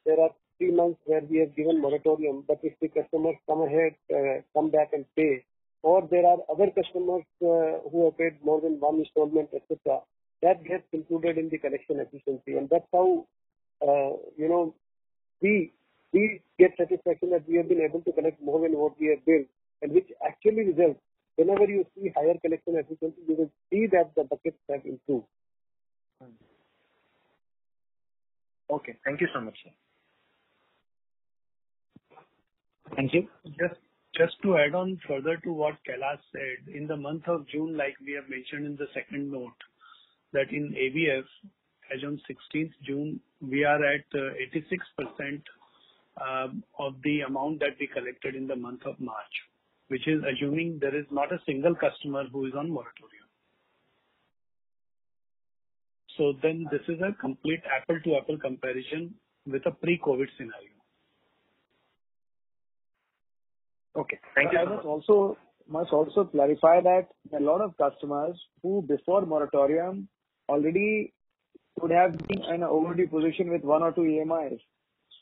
there are 3 months where we have given moratorium, but if the customers come back and pay, or there are other customers who have paid more than one installment, etc., that gets included in the collection efficiency. And that's how, we get satisfaction that we have been able to collect more than what we have billed, and which actually results whenever you see higher collection efficiency, you will see that the buckets have improved. Okay. Thank you so much, sir. Thank you. Just to add on further to what Kailash said, in the month of June, like we have mentioned in the second note, that in ABF, as on 16th June, we are at 86% of the amount that we collected in the month of March, which is assuming there is not a single customer who is on moratorium. So then this is a complete apple-to-apple comparison with a pre-COVID scenario. Okay. Thank you. I must also clarify that a lot of customers who before moratorium already would have been in an overdue position with one or two EMIs.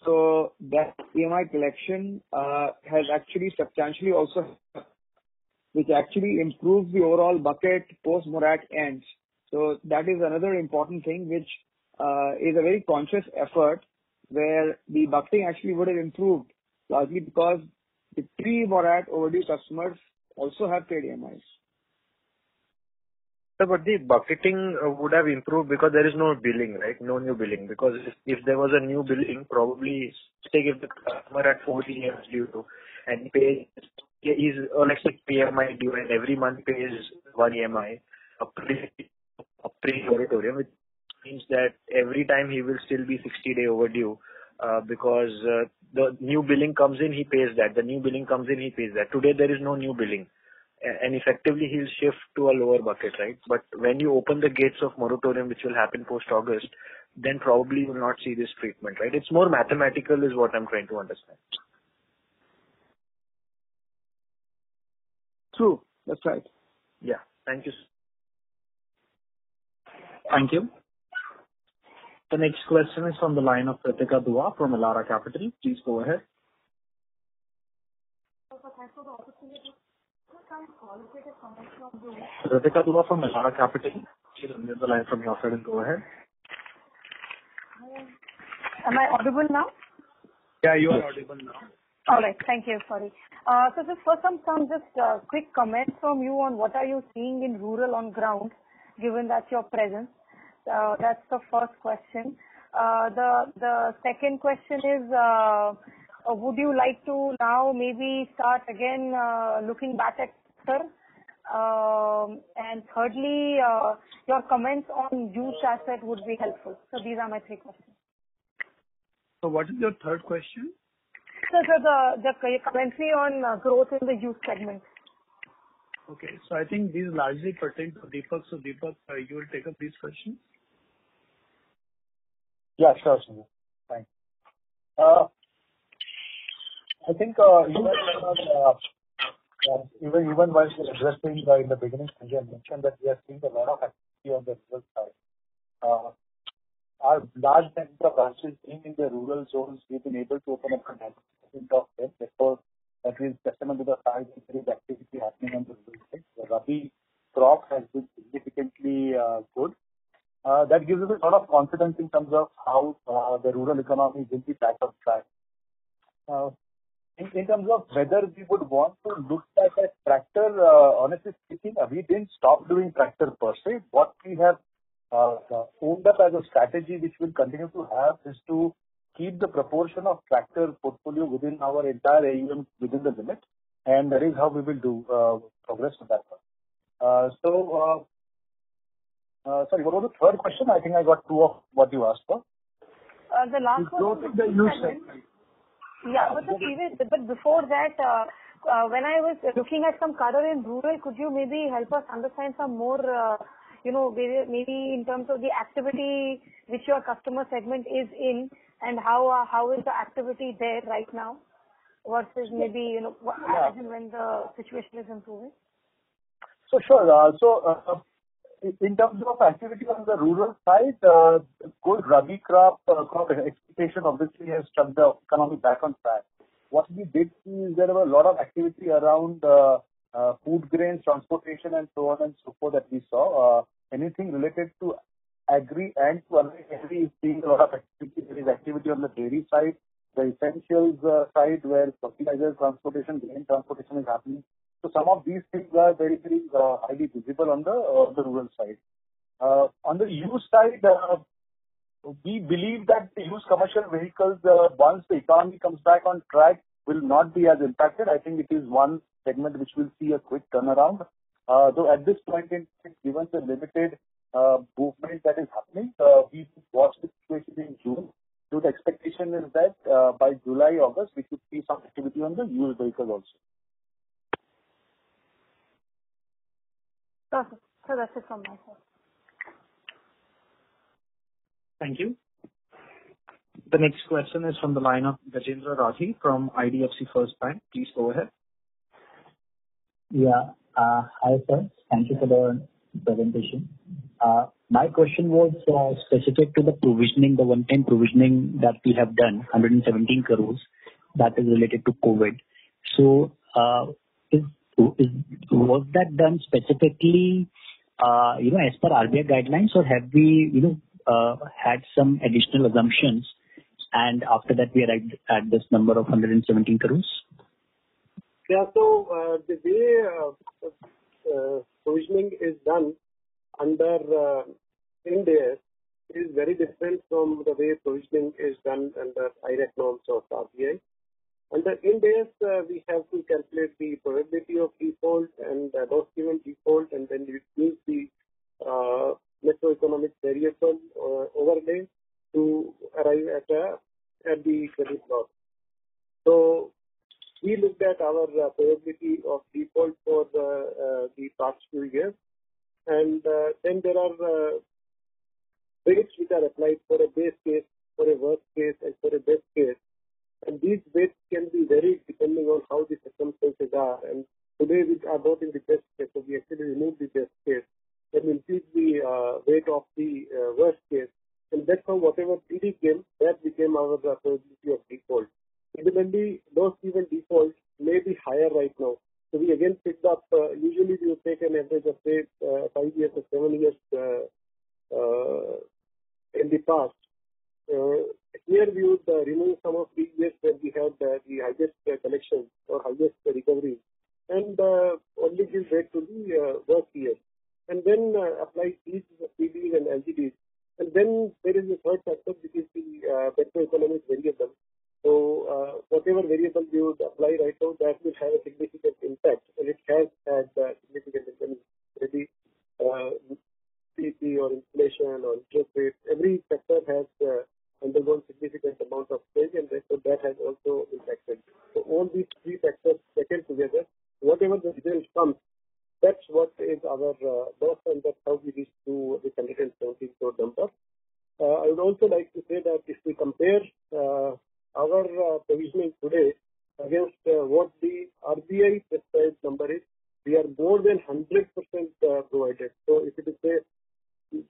So that EMI collection has actually substantially also, which actually improves the overall bucket post-morat ends. So that is another important thing which is a very conscious effort where the bucketing actually would have improved largely because the pre-morat overdue customers also have paid EMIs. So, but the bucketing would have improved because there is no billing, right? No new billing. Because if there was a new billing, probably say if the customer had 40 years due to and he pays, he's let's say PMI due and every month pays one EMI, a pre-moratorium, which means that every time he will still be 60-day overdue because the new billing comes in, he pays that. The new billing comes in, he pays that. Today there is no new billing. And effectively he'll shift to a lower bucket, right? But when you open the gates of moratorium, which will happen post-August, then probably you will not see this treatment, right? It's more mathematical is what I'm trying to understand. True. That's right. Yeah. Thank you. Thank you. The next question is from the line of Ritika Dua from Elara Capital. Please go ahead. Ritika Dua from Elara Capital. Please unmute the line from your side and go ahead. Am I audible now? Yeah, you are audible now. All right. Thank you. Sorry. So just for some quick comments from you on what are you seeing in rural on ground, given that your presence. That's the first question. The second question is, would you like to now maybe start again looking back at sector? And thirdly, your comments on used asset would be helpful. So these are my three questions. So what is your third question? So the commentary on growth in the used segment. Okay. So I think these largely pertain to Deepak. So Deepak, you will take up these questions. Yeah, sure, Sanjay. Thanks. I think even while addressing in the beginning, Sanjay mentioned that we are seeing a lot of activity on the rural side. Our large number of branches being in the rural zones, we've been able to open up a 90% of them. Therefore, that is testament to the fact that there is activity happening on the rural side. The Rabi crop has been significantly good. That gives us a lot of confidence in terms of how the rural economy will be back on track. In terms of whether we would want to look back at tractor, honestly speaking, we didn't stop doing tractor per se. What we have owned up as a strategy which we'll continue to have is to keep the proportion of tractor portfolio within our entire AUM within the limit, and that is how we will do progress with that one. Sorry, what was the third question? I think I got two of what you asked for. The last one was the used segment. Yeah, but before that, when I was looking at some color in rural, could you maybe help us understand some more, maybe in terms of the activity which your customer segment is in, and how is the activity there right now versus maybe as and when the situation is improving? So sure. In terms of activity on the rural side, good Rabi crop expectation obviously has struck the economy back on track. What we did see is there were a lot of activity around food grains, transportation, and so on and so forth that we saw. Anything related to agri and to agri is seeing a lot of activity. There is activity on the dairy side, the essentials side where fertilizer transportation, grain transportation is happening. So some of these things are very, very highly visible on the rural side. On the used side, we believe that the used commercial vehicles, once the economy comes back on track, will not be as impacted. I think it is one segment which will see a quick turnaround. Though at this point in time, given the limited movement that is happening, we will watch the situation in June. So the expectation is that by July, August, we could see some activity on the used vehicles also. Perfect. So that's it from my side. Thank you. The next question is from the line of Gajendra Rathi from IDFC First Bank. Please go ahead. Yeah. Hi, sir. Thank you for the presentation. My question was specific to the provisioning, the one-time provisioning that we have done, 117 crores, that is related to COVID. So, was that done specifically, as per RBI guidelines, or have we, had some additional assumptions, and after that we arrived at this number of 117 crores? Yeah. So the way provisioning is done under Ind AS is very different from the way provisioning is done under IRAC norms of RBI. Under Ind AS, we have to calculate the probability of default and loss given default, and then we use the macroeconomic variable overlay to arrive at the credit loss. So we looked at our probability of default for the past few years, and then there are weights which are applied for a base case, for a worst case, and for a best case. And these weights can be varied depending on how the circumstances are. And today we are not in the best case, so we actually remove the best case and increase the weight of the worst case. And that's how whatever PD came, that became our probability of default. Similarly, those given default may be higher right now. So we again picked up, usually we would take an average of say 5 years or 7 years in the past. Here we would remove some of the years where we had the highest collection or highest recovery, and only give weight to the worst years. And then apply these PDs and LGDs. And then there is a third factor, which is the macroeconomic variable. So whatever variable you would apply right now, that will have a significant impact, and it has had significant impact. Maybe CP or inflation or interest rate, every sector has undergone significant amount of change, and therefore that has also impacted. So all these three factors taken together, whatever the result comes, that's what is our loss, and that's how we reach to the 117 crore number. I would also like to say that if we compare our provisioning today against what the RBI prescribed number is, we are more than 100% provided. So if it is say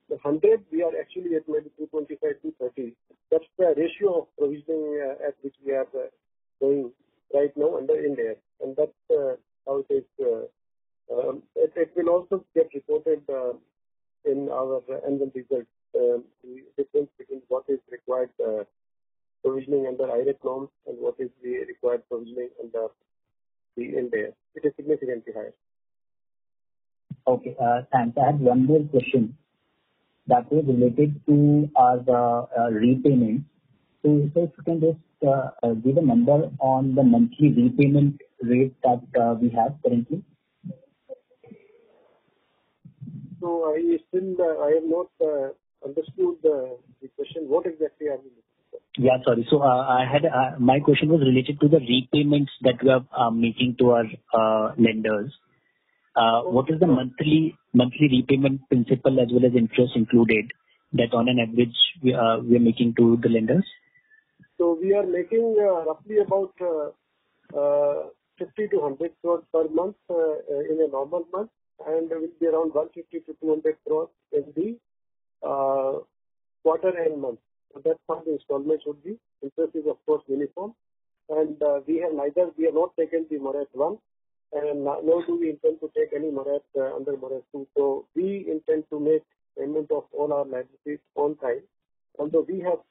100, we are actually at maybe 225, 230. That's the ratio of provisioning at which we are going right now under Ind AS, and that's how it is. It will also get reported in our annual results. The difference between what is required provisioning under IRAC norms and what is the required provisioning under the Ind AS. It is significantly higher. Okay, thanks. I have one more question that was related to our repayment. So if you can just give a number on the monthly repayment rate that we have currently. So I have not understood the question. What exactly are you looking for? Yeah, sorry. So I had my question was related to the repayments that we are making to our lenders. What is the monthly repayment principal as well as interest included that on an average we are making to the lenders? So we are making roughly about 50 to 100 crores per month in a normal month, and will be around 150 to 200 crores in the quarter end month. So that's how the installments would be. Interest is of course uniform, and we have not taken the Morat 1, and nor do we intend to take any Morat under Morat 2. So we intend to make payment of all our liabilities on time. Although we have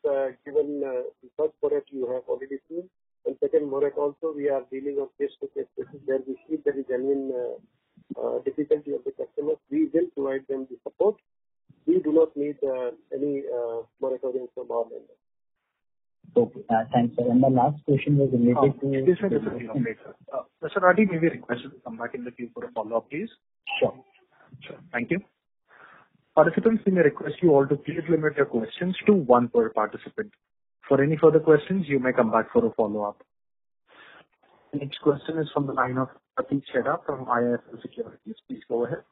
given the first Morat you have already seen, And second, Morat also, we are dealing on case-to-case basis where we see there is genuine difficulty of the customers. We will provide them the support. We do not need any moratorium from our lender. Okay. Thanks, sir. And the last question was related to... Mr. Rathi, may we request you to come back in the queue for a follow-up, please? Sure. Thank you. Participants, we may request you all to please limit your questions to one per participant. For any further questions, you may come back for a follow-up. The next question is from the line of Prateek Chheda from IIFL Securities. Please go ahead.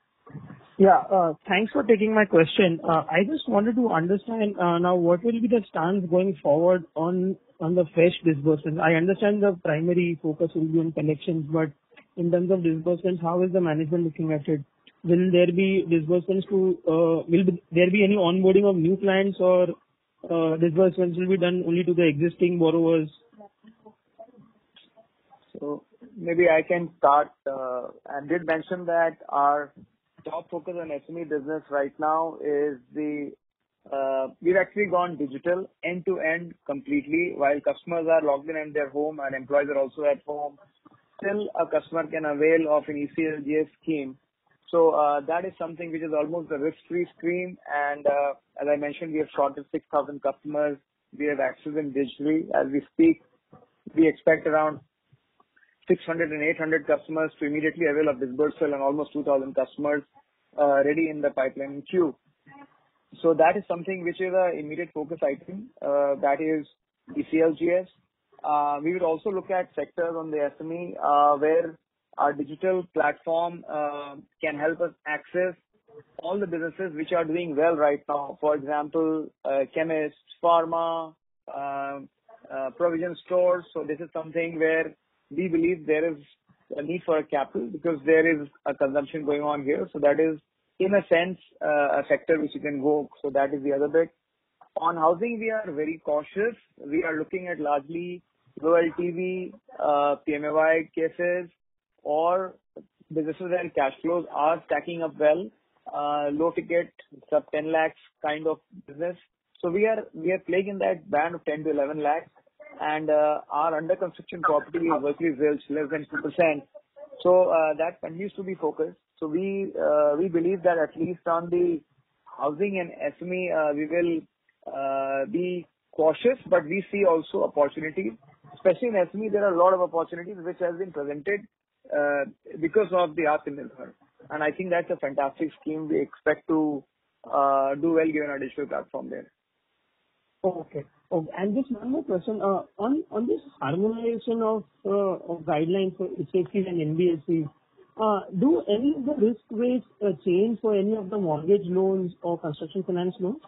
Yeah, thanks for taking my question. I just wanted to understand now what will be the stance going forward on the fresh disbursements. I understand the primary focus will be on collections, but in terms of disbursements, how is the management looking at it? Will there be disbursements will there be any onboarding of new clients, or disbursements will be done only to the existing borrowers? So maybe I can start. I did mention that our top focus on SME business right now is we've actually gone digital end to end completely. While customers are logged in their home and employees are also at home, still a customer can avail of an ECLGS scheme. So that is something which is almost a risk-free scheme. And as I mentioned, we have shorted 6,000 customers. We have access them digitally. As we speak, we expect around 600 and 800 customers to immediately avail of disbursal and almost 2,000 customers ready in the pipeline queue. So that is something which is an immediate focus item. That is ECLGS. We will also look at sectors on the SME where our digital platform can help us access all the businesses which are doing well right now. For example, chemists, pharma, provision stores. So this is something where we believe there is a need for a capital because there is a consumption going on here. So that is, in a sense, a sector which you can go. So that is the other bit. On housing, we are very cautious. We are looking at largely low LTV, PMAY cases, or businesses where cash flows are stacking up well, low ticket, sub 10 lakhs kind of business. So we are playing in that band of 10 to 11 lakhs. And our under construction property is virtually less than 2%. So that continues to be focused. So we believe that at least on the housing and SME, we will be cautious, but we see also opportunities. Especially in SME, there are a lot of opportunities which has been presented because of the Atmanirbhar. And I think that's a fantastic scheme. We expect to do well given our digital platform there. Okay. And just one more question. On this harmonization of guidelines for HFCs and NBFCs, do any of the risk weights change for any of the mortgage loans or construction finance loans?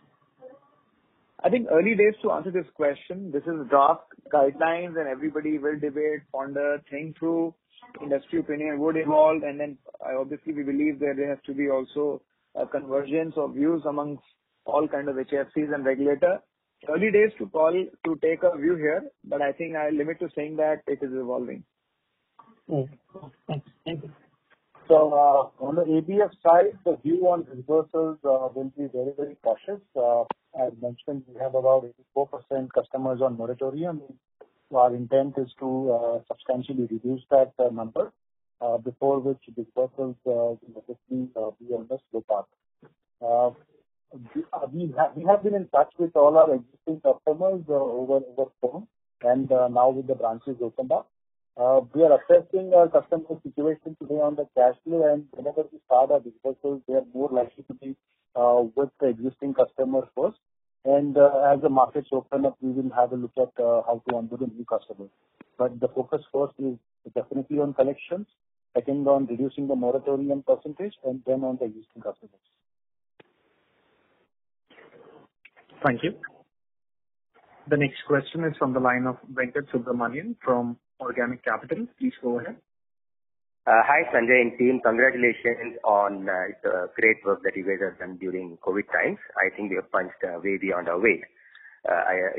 I think early days to answer this question. This is draft guidelines and everybody will debate, ponder, think through. Industry opinion would evolve, and then obviously we believe that there has to be also a convergence of views amongst all kind of HFCs and regulator. Early days to take a view here, but I think I limit to saying that it is evolving. Okay. Thank you. So on the ABF side, the view on disbursals will be very, very cautious. As mentioned, we have about 84% customers on moratorium. So our intent is to substantially reduce that number, before which disbursals will obviously be on the slow path. We have been in touch with all our existing customers over phone, and now with the branches opened up. We are assessing our customer situation today on the cash flow, and whenever we start our disbursals, they are more likely to be with the existing customers first. And as the markets open up, we will have a look at how to onboard the new customers. But the focus first is definitely on collections, second on reducing the moratorium percentage, and then on the existing customers. Thank you. The next question is from the line of Venkat Subramanian from Organic Capital. Please go ahead. Hi, Sanjay and team. Congratulations on the great work that you guys have done during COVID times. I think we have punched way beyond our weight.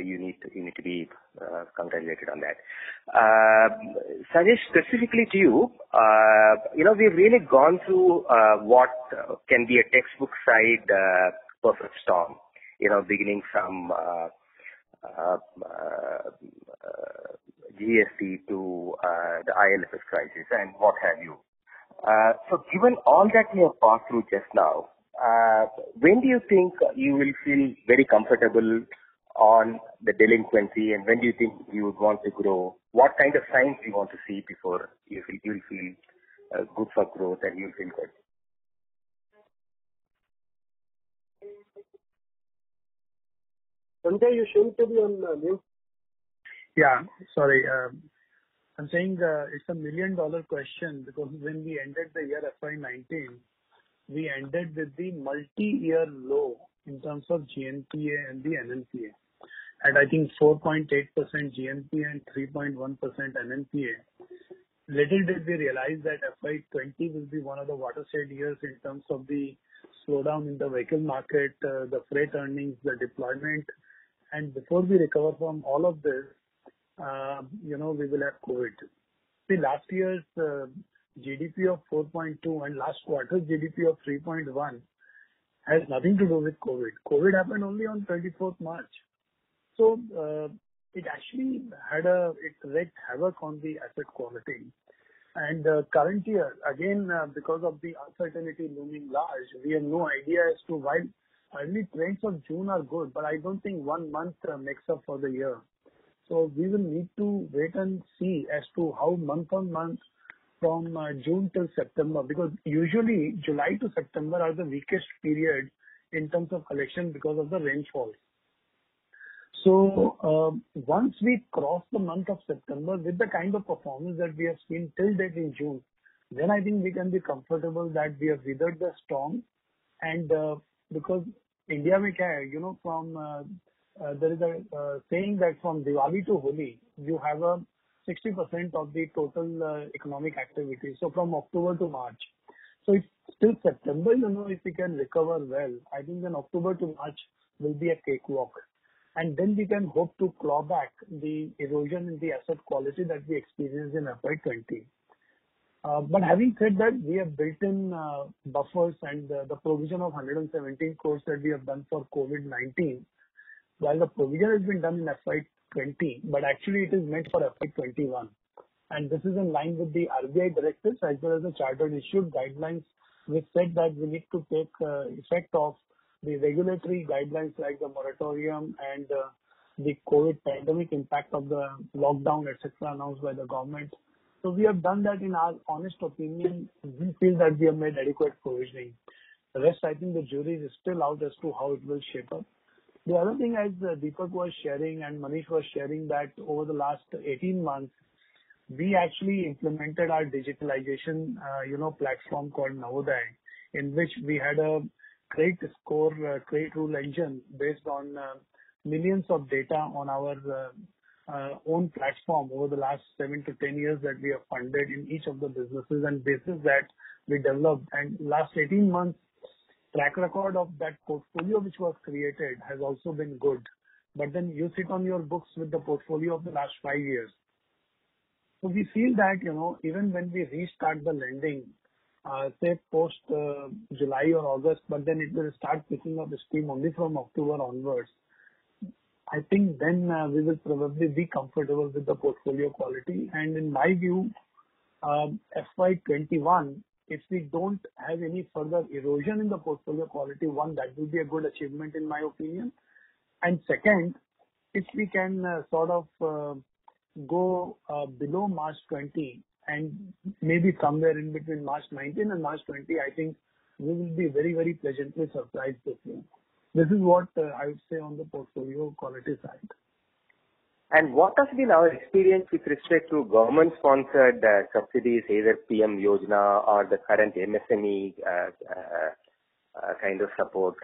You need to be congratulated on that. Sanjay, specifically to you, we've really gone through what can be a textbook side perfect storm. Beginning from GST to the IL&FS crisis and what have you. So given all that you have passed through just now, when do you think you will feel very comfortable on the delinquency, and when do you think you would want to grow? What kind of signs do you want to see before you will feel good for growth and you'll feel good? Sanjay, you seem to be on mute. Yeah, sorry. I'm saying it's $1 million question because when we ended the year FY19, we ended with the multi-year low in terms of GNPA and the NNPA. And I think 4.8% GNPA and 3.1% NNPA. Little did we realize that FY20 will be one of the watershed years in terms of the slowdown in the vehicle market, the freight earnings, the deployment. And before we recover from all of this, we will have COVID. See, last year's GDP of 4.2 and last quarter's GDP of 3.1 has nothing to do with COVID. COVID happened only on 24th March. So it actually it wreaked havoc on the asset quality. And current year, again, because of the uncertainty looming large, we have no idea as to why early trends of June are good, but I don't think 1 month makes up for the year. So we will need to wait and see as to how month on month from June till September, because usually July to September are the weakest period in terms of collection because of the rainfall. So once we cross the month of September with the kind of performance that we have seen till date in June, then I think we can be comfortable that we have weathered the storm. And because India mein kya hai, from there is a saying that from Diwali to Holi, you have a 60% of the total economic activity. So from October to March. So if till September, if we can recover well, I think then October to March will be a cakewalk. And then we can hope to claw back the erosion in the asset quality that we experienced in FY20. But having said that, we have built in buffers and the provision of 117 crores that we have done for COVID-19. While the provision has been done in FY20, but actually it is meant for FY21. And this is in line with the RBI directives as well as the chartered issued guidelines, which said that we need to take effect of the regulatory guidelines like the moratorium and the COVID pandemic impact of the lockdown, etc., announced by the government. So we have done that. In our honest opinion, we feel that we have made adequate provisioning. The rest, I think the jury is still out as to how it will shape up. The other thing, as Deepak was sharing and Manish was sharing, that over the last 18 months, we actually implemented our digitalization, platform called Navodaya, in which we had a credit score, credit rule engine based on millions of data on our own platform over the last 7 to 10 years that we have funded in each of the businesses, and basis that we developed. And last 18 months, track record of that portfolio which was created has also been good. But then you sit on your books with the portfolio of the last 5 years. So we feel that, even when we restart the lending, say post July or August, but then it will start picking up steam only from October onwards. I think then we will probably be comfortable with the portfolio quality. And in my view, FY21, if we don't have any further erosion in the portfolio quality, one, that will be a good achievement in my opinion. And second, if we can go below March 20 and maybe somewhere in between March 19 and March 20, I think we will be very, very pleasantly surprised this year. This is what I would say on the portfolio quality side. And what has been our experience with respect to government-sponsored subsidies, either PM Yojana or the current MSME kind of support,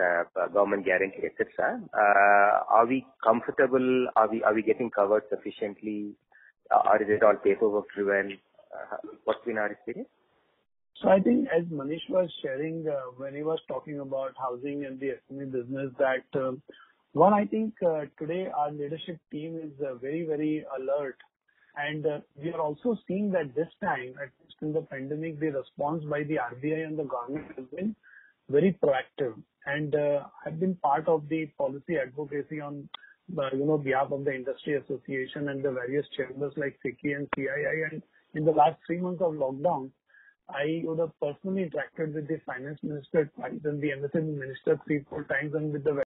government guarantee, etc.? Are we comfortable? Are we getting covered sufficiently? Or is it all paperwork driven? What's been our experience? So I think as Manish was sharing when he was talking about housing and the SME business, that one, I think today our leadership team is very, very alert. And we are also seeing that this time, at least in the pandemic, the response by the RBI and the government has been very proactive. And I've been part of the policy advocacy on behalf of the industry association and the various chambers like FICCI and CII. And in the last 3 months of lockdown, I would have personally interacted with the finance minister twice and the MSME minister 3-4 times, and with the